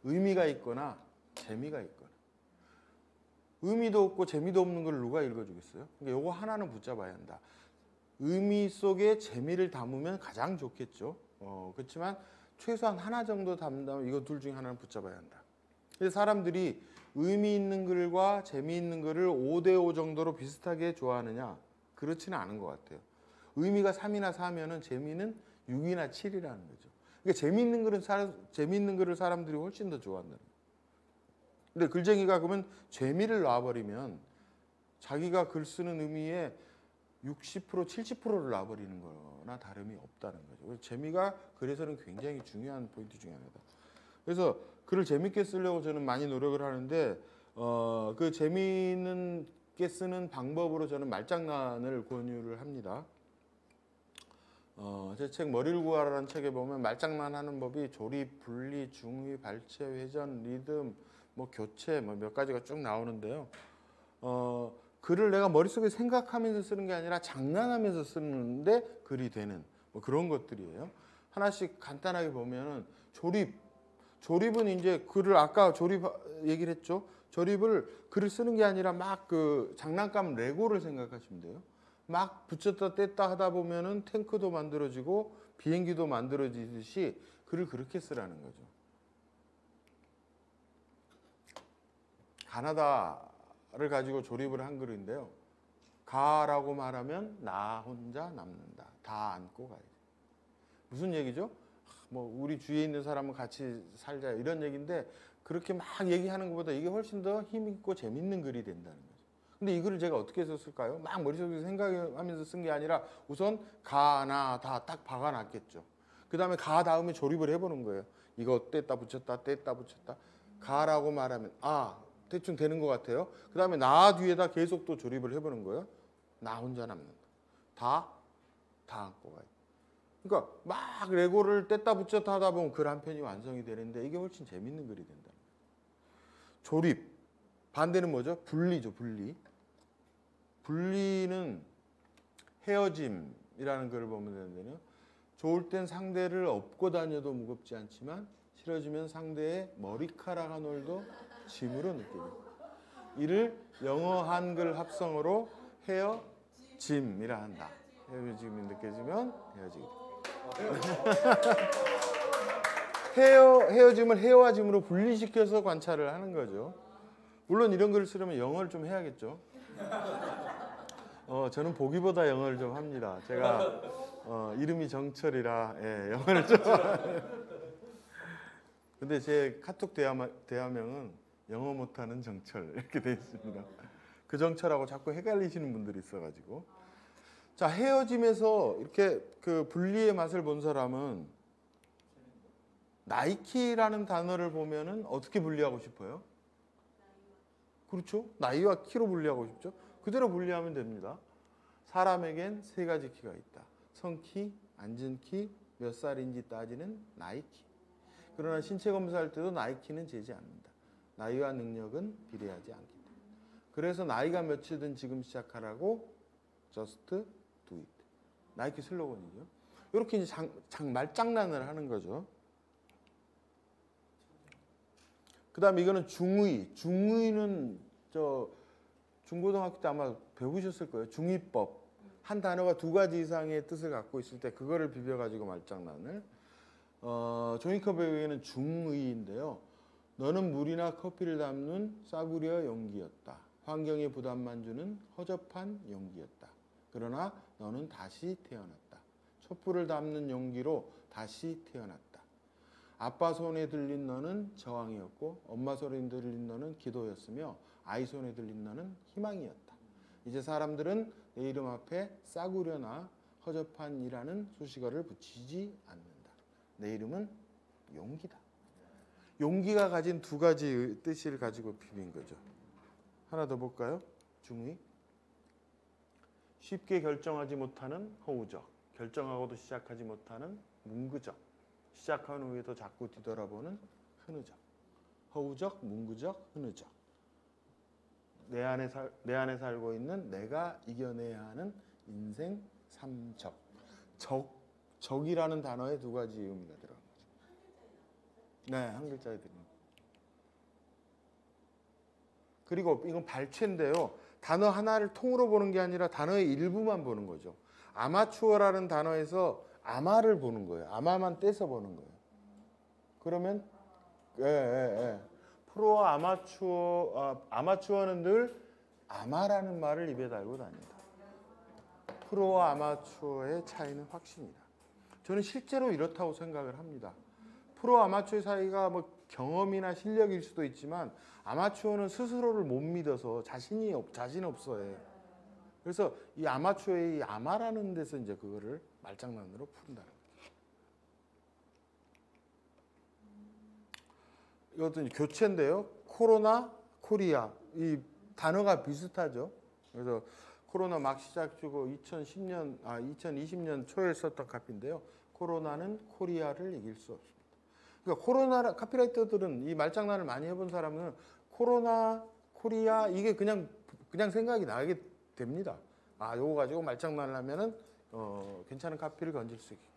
의미가 있거나 재미가 있거나. 의미도 없고 재미도 없는 걸 누가 읽어주겠어요? 그러니까 요거 하나는 붙잡아야 한다. 의미 속에 재미를 담으면 가장 좋겠죠. 그렇지만 최소한 하나 정도 담다면 이거 둘 중에 하나는 붙잡아야 한다. 그래서 사람들이 의미 있는 글과 재미있는 글을 5대5 정도로 비슷하게 좋아하느냐? 그렇지는 않은 것 같아요. 의미가 3이나 4면은 재미는 6이나 7이라는 거죠. 그러니까 재미있는 글을 사람들이 훨씬 더 좋아한다는 거예요. 근데 글쟁이가 그러면 재미를 놔버리면 자기가 글 쓰는 의미에 60%, 70%를 놔버리는 거나 다름이 없다는 거죠. 그래서 재미가 글에서는 굉장히 중요한 포인트 중에 하나다. 그래서 글을 재밌게 쓰려고 저는 많이 노력을 하는데 그 재미있게 쓰는 방법으로 저는 말장난을 권유를 합니다. 제 책 머리를 구하라는 책에 보면 말장난하는 법이 조립, 분리, 중위, 발체, 회전, 리듬, 뭐 교체 뭐 몇 가지가 쭉 나오는데요. 글을 내가 머릿속에 생각하면서 쓰는 게 아니라 장난하면서 쓰는데 글이 되는 뭐 그런 것들이에요. 하나씩 간단하게 보면은 조립은 이제 글을 아까 조립 얘기를 했죠. 조립을 글을 쓰는 게 아니라 막 그 장난감 레고를 생각하시면 돼요. 막 붙였다 뗐다 하다 보면은 탱크도 만들어지고 비행기도 만들어지듯이 글을 그렇게 쓰라는 거죠. 가나다를 가지고 조립을 한 글인데요. 가라고 말하면 나 혼자 남는다. 다 안고 가야지. 무슨 얘기죠? 뭐 우리 주위에 있는 사람은 같이 살자 이런 얘기인데 그렇게 막 얘기하는 것보다 이게 훨씬 더 힘있고 재밌는 글이 된다는 거죠. 근데 이 글을 제가 어떻게 썼을까요? 막 머릿속에서 생각하면서 쓴 게 아니라 우선 가, 나, 다 딱 박아놨겠죠. 그 다음에 가 다음에 조립을 해보는 거예요. 이거 뗐다 붙였다 뗐다 붙였다. 가라고 말하면 대충 되는 것 같아요. 그 다음에 나 뒤에다 계속 또 조립을 해보는 거예요. 나 혼자 남는다. 다 안고 가요. 그러니까 막 레고를 뗐다 붙였다 하다 보면 글 한 편이 완성이 되는데 이게 훨씬 재밌는 글이 된다. 조립. 반대는 뭐죠? 분리죠, 분리. 분리는 헤어짐이라는 글을 보면 되는데요. 좋을 땐 상대를 업고 다녀도 무겁지 않지만 싫어지면 상대의 머리카락 한 올도 짐으로 느껴집니다. 이를 영어 한글 합성어로 헤어짐이라 한다. 헤어짐이 느껴지면 헤어지게 헤어짐을 헤어와 짐으로 분리시켜서 관찰을 하는 거죠. 물론 이런 글을 쓰려면 영어를 좀 해야겠죠. 저는 보기보다 영어를 좀 합니다. 제가 이름이 정철이라 영어를 좀. 근데 제 카톡 대화명은 영어 못하는 정철 이렇게 돼 있습니다. 그 정철하고 자꾸 헷갈리시는 분들이 있어가지고. 자, 헤어짐에서 이렇게 그 분리의 맛을 본 사람은 나이키라는 단어를 보면은 어떻게 분리하고 싶어요? 그렇죠? 나이와 키로 분리하고 싶죠? 그대로 분리하면 됩니다. 사람에겐 세 가지 키가 있다. 성키, 앉은 키, 몇 살인지 따지는 나이키. 그러나 신체 검사할 때도 나이키는 재지 않는다. 나이와 능력은 비례하지 않기 때문에. 그래서 나이가 몇이든 지금 시작하라고 just do it. 나이키 슬로건이죠. 이렇게 이제 말장난을 하는 거죠. 그 다음에 이거는 중의. 중의는 중고등학교 때 아마 배우셨을 거예요. 중의법. 한 단어가 두 가지 이상의 뜻을 갖고 있을 때 그거를 비벼가지고 말장난을. 종이컵에게는 중의인데요. 너는 물이나 커피를 담는 싸구려 용기였다. 환경에 부담만 주는 허접한 용기였다. 그러나 너는 다시 태어났다. 촛불을 담는 용기로 다시 태어났다. 아빠 손에 들린 너는 저항이었고 엄마 손에 들린 너는 기도였으며 아이 손에 들린 너는 희망이었다. 이제 사람들은 내 이름 앞에 싸구려나 허접한이라는 수식어를 붙이지 않는다. 내 이름은 용기다. 용기가 가진 두 가지 뜻을 가지고 비빈 거죠. 하나 더 볼까요? 중의. 쉽게 결정하지 못하는 허우적. 결정하고도 시작하지 못하는 문구적. 시작한 후에도 자꾸 뒤돌아보는 흐느적. 허우적, 문구적, 흐느적. 내 안에 살고 있는 내가 이겨내야 하는 인생 삼적. 적이라는 단어에 두 가지 의미가 들어간 거죠. 네, 한 글자에 들어간. 그리고 이건 발췌인데요. 단어 하나를 통으로 보는 게 아니라 단어의 일부만 보는 거죠. 아마추어라는 단어에서 아마를 보는 거예요. 아마만 떼서 보는 거예요. 그러면 프로와 아마추어는 늘 아마라는 말을 입에 달고 다닌다. 프로와 아마추어의 차이는 확신이다. 저는 실제로 이렇다고 생각을 합니다. 프로 아마추어 사이가 뭐 경험이나 실력일 수도 있지만 아마추어는 스스로를 못 믿어서 자신 없어요. 그래서 이 아마추어의 이 아마라는 데서 이제 그거를 말장난으로 푼다는 거죠. 이것도 교체인데요. 코로나, 코리아 이 단어가 비슷하죠. 그래서 코로나 막 시작 주고 2020년 초에 썼던 카피인데요. 코로나는 코리아를 이길 수 없습니다. 그러니까 코로나 카피라이터들은 이 말장난을 많이 해본 사람은 코로나, 코리아 이게 그냥 생각이 나게 됩니다. 아, 요거 가지고 말장난을 하면은 괜찮은 카피를 건질 수 있겠구나.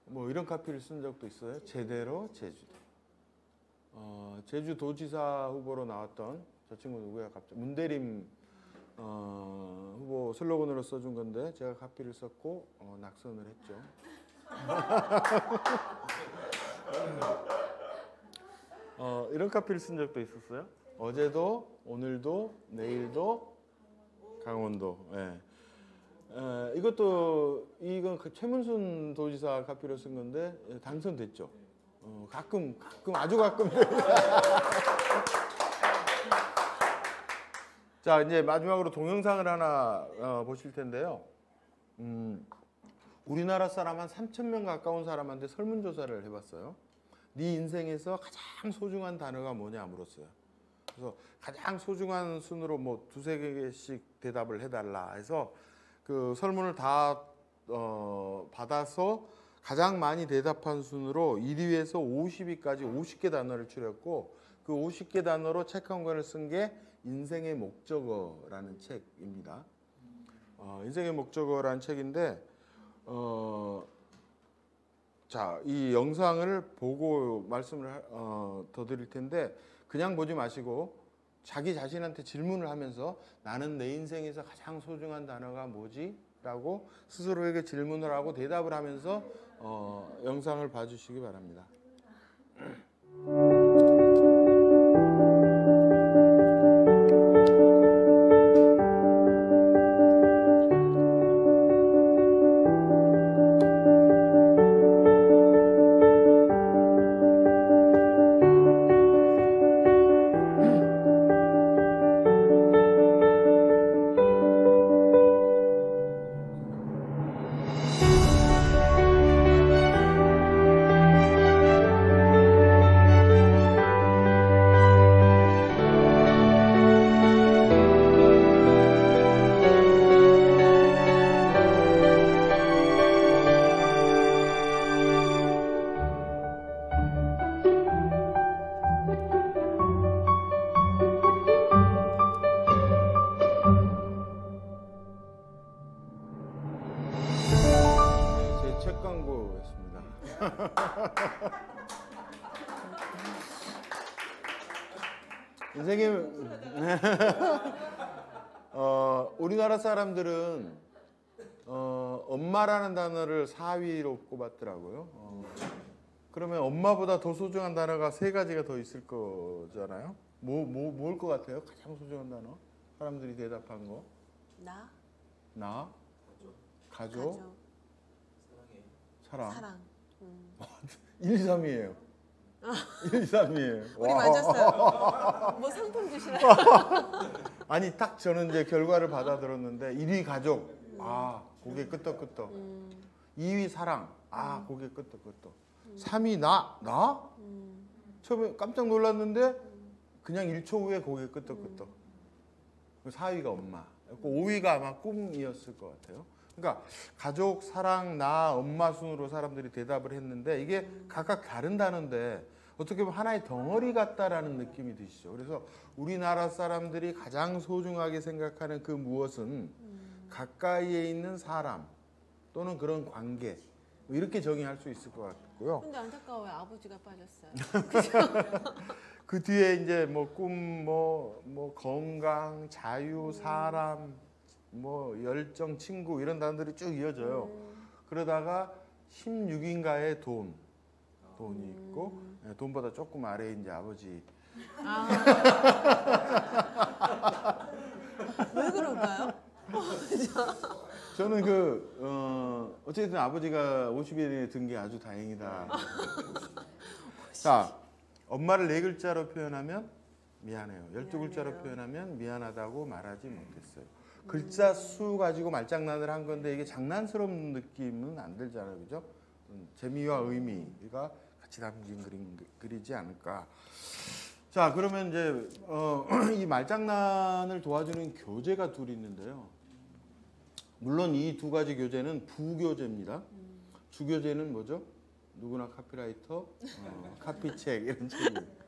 뭐 이런 카피를 쓴 적도 있어요. 제대로 제주도. 제주도지사 후보로 나왔던 저 친구 누구야? 갑자기 문대림 후보 슬로건으로 써준 건데 제가 카피를 썼고 낙선을 했죠. 이런 카피를 쓴 적도 있었어요. 어제도, 오늘도, 내일도, 강원도. 예. 이건 최문순 도지사 카피로 쓴 건데 당선됐죠. 가끔 아주 가끔. 자, 이제 마지막으로 동영상을 하나 보실 텐데요. 우리나라 사람 한 3,000명 가까운 사람한테 설문조사를 해봤어요. 네 인생에서 가장 소중한 단어가 뭐냐 물었어요. 그래서 가장 소중한 순으로 뭐 두세 개씩 대답을 해달라 해서 그 설문을 다 받아서 가장 많이 대답한 순으로 1위에서 50위까지 50개 단어를 추렸고 그 50개 단어로 책 한 권을 쓴 게 인생의 목적어라는 책입니다. 인생의 목적어라는 책인데 자, 이 영상을 보고 말씀을 더 드릴 텐데 그냥 보지 마시고 자기 자신한테 질문을 하면서 나는 내 인생에서 가장 소중한 단어가 뭐지? 라고 스스로에게 질문을 하고 대답을 하면서 영상을 봐주시기 바랍니다. 책 광고였습니다. 인생의 우리나라 사람들은 엄마라는 단어를 4위로 꼽았더라고요. 그러면 엄마보다 더 소중한 단어가 3가지가 더 있을 거잖아요. 뭘 것 같아요? 가장 소중한 단어? 사람들이 대답한 거. 나, 가족, 사랑. 1, 2, 3이에요. 1, 2, 3이에요. 우리 맞았어요. 뭐 상품 주시나요? 아니 딱 저는 이제 결과를 받아들었는데 1위 가족, 고개 끄덕끄덕. 2위 사랑, 고개 끄덕끄덕. 3위 나? 처음에 깜짝 놀랐는데 그냥 1초 후에 고개 끄덕끄덕. 4위가 엄마. 5위가 아마 꿈이었을 것 같아요. 그러니까 가족, 사랑, 나, 엄마 순으로 사람들이 대답을 했는데 이게 각각 다른 단어인데 어떻게 보면 하나의 덩어리 같다라는 느낌이 드시죠. 그래서 우리나라 사람들이 가장 소중하게 생각하는 그 무엇은 가까이에 있는 사람 또는 그런 관계 이렇게 정의할 수 있을 것 같고요. 근데 안타까워요. 아버지가 빠졌어요. 그 뒤에 이제 뭐 꿈, 뭐 건강, 자유, 사람, 뭐 열정, 친구 이런 단어들이 쭉 이어져요. 그러다가 16인가의 돈이 있고 돈보다 조금 아래에 이제 아버지. 왜 그럴까요? 저는 어쨌든 아버지가 50에 든 게 아주 다행이다. 자, 엄마를 4글자로 표현하면 미안해요. 12글자로 표현하면 미안하다고 말하지 못했어요. 글자 수 가지고 말장난을 한 건데 이게 장난스러운 느낌은 안 들잖아요, 그죠? 재미와 의미가 같이 담긴 글이지 않을까. 자, 그러면 이제 이 말장난을 도와주는 교재가 둘 있는데요. 물론 이 2가지 교재는 부교재입니다. 주교재는 뭐죠? 누구나 카피라이터, 카피책 이런 책이에요.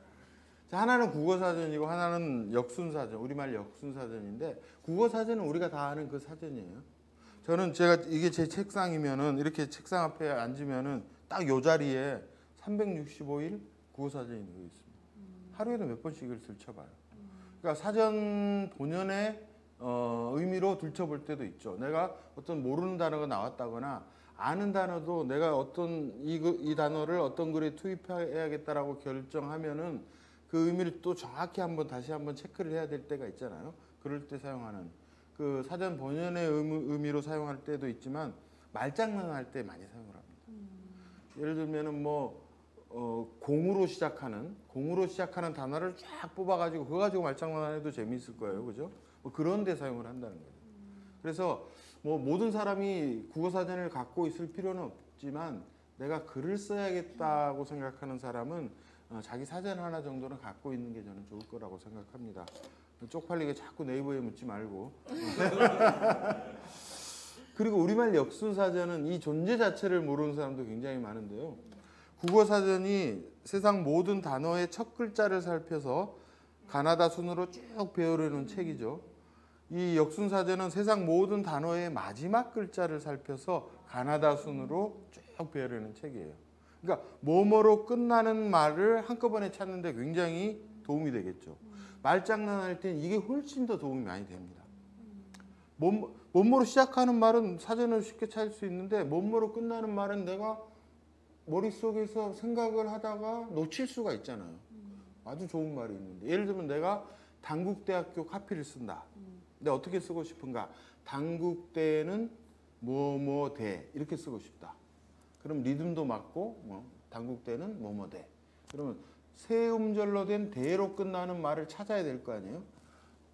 하나는 국어사전이고 하나는 역순사전, 우리말 역순사전인데 국어사전은 우리가 다 아는 그 사전이에요. 저는 이게 제 책상이면은 이렇게 책상 앞에 앉으면은 딱 요 자리에 365일 국어사전이 되어 있습니다. 하루에도 몇 번씩을 들춰봐요. 그러니까 사전 본연의 의미로 들춰볼 때도 있죠. 내가 어떤 모르는 단어가 나왔다거나 아는 단어도 내가 어떤 이 단어를 어떤 글에 투입해야겠다라고 결정하면은 그 의미를 또 정확히 다시 한번 체크를 해야 될 때가 있잖아요. 그럴 때 사용하는 그 사전 본연의 의미로 사용할 때도 있지만 말장난할 때 많이 사용을 합니다. 예를 들면은 공으로 시작하는 단어를 쫙 뽑아가지고 그거 가지고 말장난해도 재미있을 거예요, 그죠? 그런 데 사용을 한다는 거예요. 그래서 모든 사람이 국어사전을 갖고 있을 필요는 없지만 내가 글을 써야겠다고 생각하는 사람은 자기 사전 하나 정도는 갖고 있는 게 저는 좋을 거라고 생각합니다. 쪽팔리게 자꾸 네이버에 묻지 말고. 그리고 우리말 역순사전은 이 존재 자체를 모르는 사람도 굉장히 많은데요. 국어사전이 세상 모든 단어의 첫 글자를 살펴서 가나다 순으로 쭉 배우려는 책이죠. 이 역순사전은 세상 모든 단어의 마지막 글자를 살펴서 가나다 순으로 쭉 배우려는 책이에요. 그러니까 뭐뭐로 끝나는 말을 한꺼번에 찾는데 굉장히 도움이 되겠죠. 말장난할 땐 이게 훨씬 더 도움이 많이 됩니다. 뭐뭐로 시작하는 말은 사전을 쉽게 찾을 수 있는데 뭐뭐로 끝나는 말은 내가 머릿속에서 생각을 하다가 놓칠 수가 있잖아요. 아주 좋은 말이 있는데 예를 들면 내가 단국대학교 카피를 쓴다. 근데 어떻게 쓰고 싶은가? 단국대는 뭐뭐대 이렇게 쓰고 싶다. 그럼 리듬도 맞고 단국대는 뭐뭐대. 그러면 세 음절로 된 대로 끝나는 말을 찾아야 될 거 아니에요?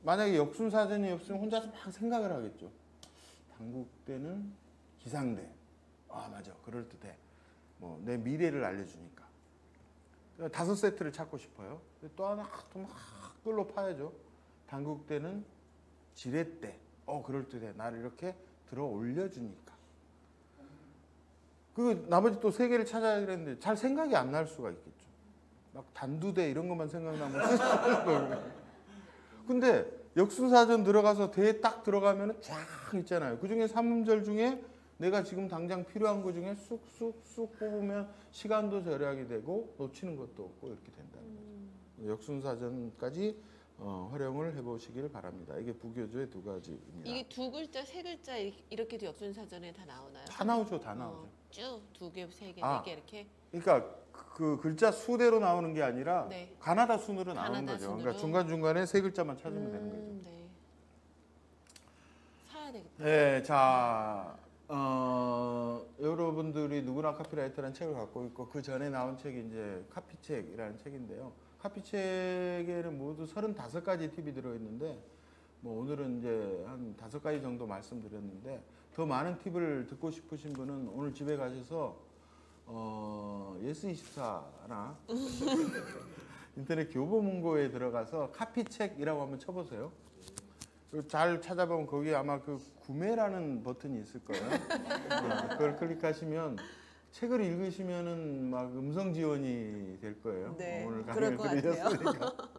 만약에 역순사전이 없으면 혼자서 막 생각을 하겠죠. 단국대는 기상대. 아 맞아 그럴듯해. 내 미래를 알려주니까. 5세트를 찾고 싶어요. 또 하나 또 막 끌로 파야죠. 단국대는 지렛대. 그럴듯해. 나를 이렇게 들어 올려주니까. 그 나머지 또 3개를 찾아야 되는데 잘 생각이 안 날 수가 있겠죠. 막 단두대 이런 것만 생각나면 근데 역순사전 들어가서 대에 딱 들어가면 쫙 있잖아요. 그중에 3음절 중에 내가 지금 당장 필요한 것 중에 쑥쑥쑥 뽑으면 시간도 절약이 되고 놓치는 것도 없고 이렇게 된다는 거죠. 역순사전까지 활용을 해보시길 바랍니다. 이게 부교조의 2가지입니다. 이게 2글자, 3글자 이렇게도 역순사전에 다 나오나요? 다 나오죠, 다 나오죠. 쭉 2개, 3개, 아. 4개 이렇게. 그러니까 그 글자 수대로 나오는 게 아니라 네. 가나다 순으로 나오는 가나다 거죠. 순으로. 그러니까 중간중간에 3글자만 찾으면 되는 거죠. 네. 사야 되겠다. 네, 자, 여러분들이 누구나 카피라이터라는 책을 갖고 있고 그 전에 나온 책이 이제 카피책이라는 책인데요. 카피책에는 모두 35가지 팁이 들어있는데 오늘은 이제 한 5가지 정도 말씀드렸는데 더 많은 팁을 듣고 싶으신 분은 오늘 집에 가셔서 예스24나 인터넷 교보문고에 들어가서 카피책이라고 한번 쳐보세요. 잘 찾아보면 거기 아마 그 구매라는 버튼이 있을 거예요. 그걸 클릭하시면 책을 읽으시면은 막 음성 지원이 될 거예요. 네, 오늘 그럴 강의를 것 같아요. 들으셨으니까.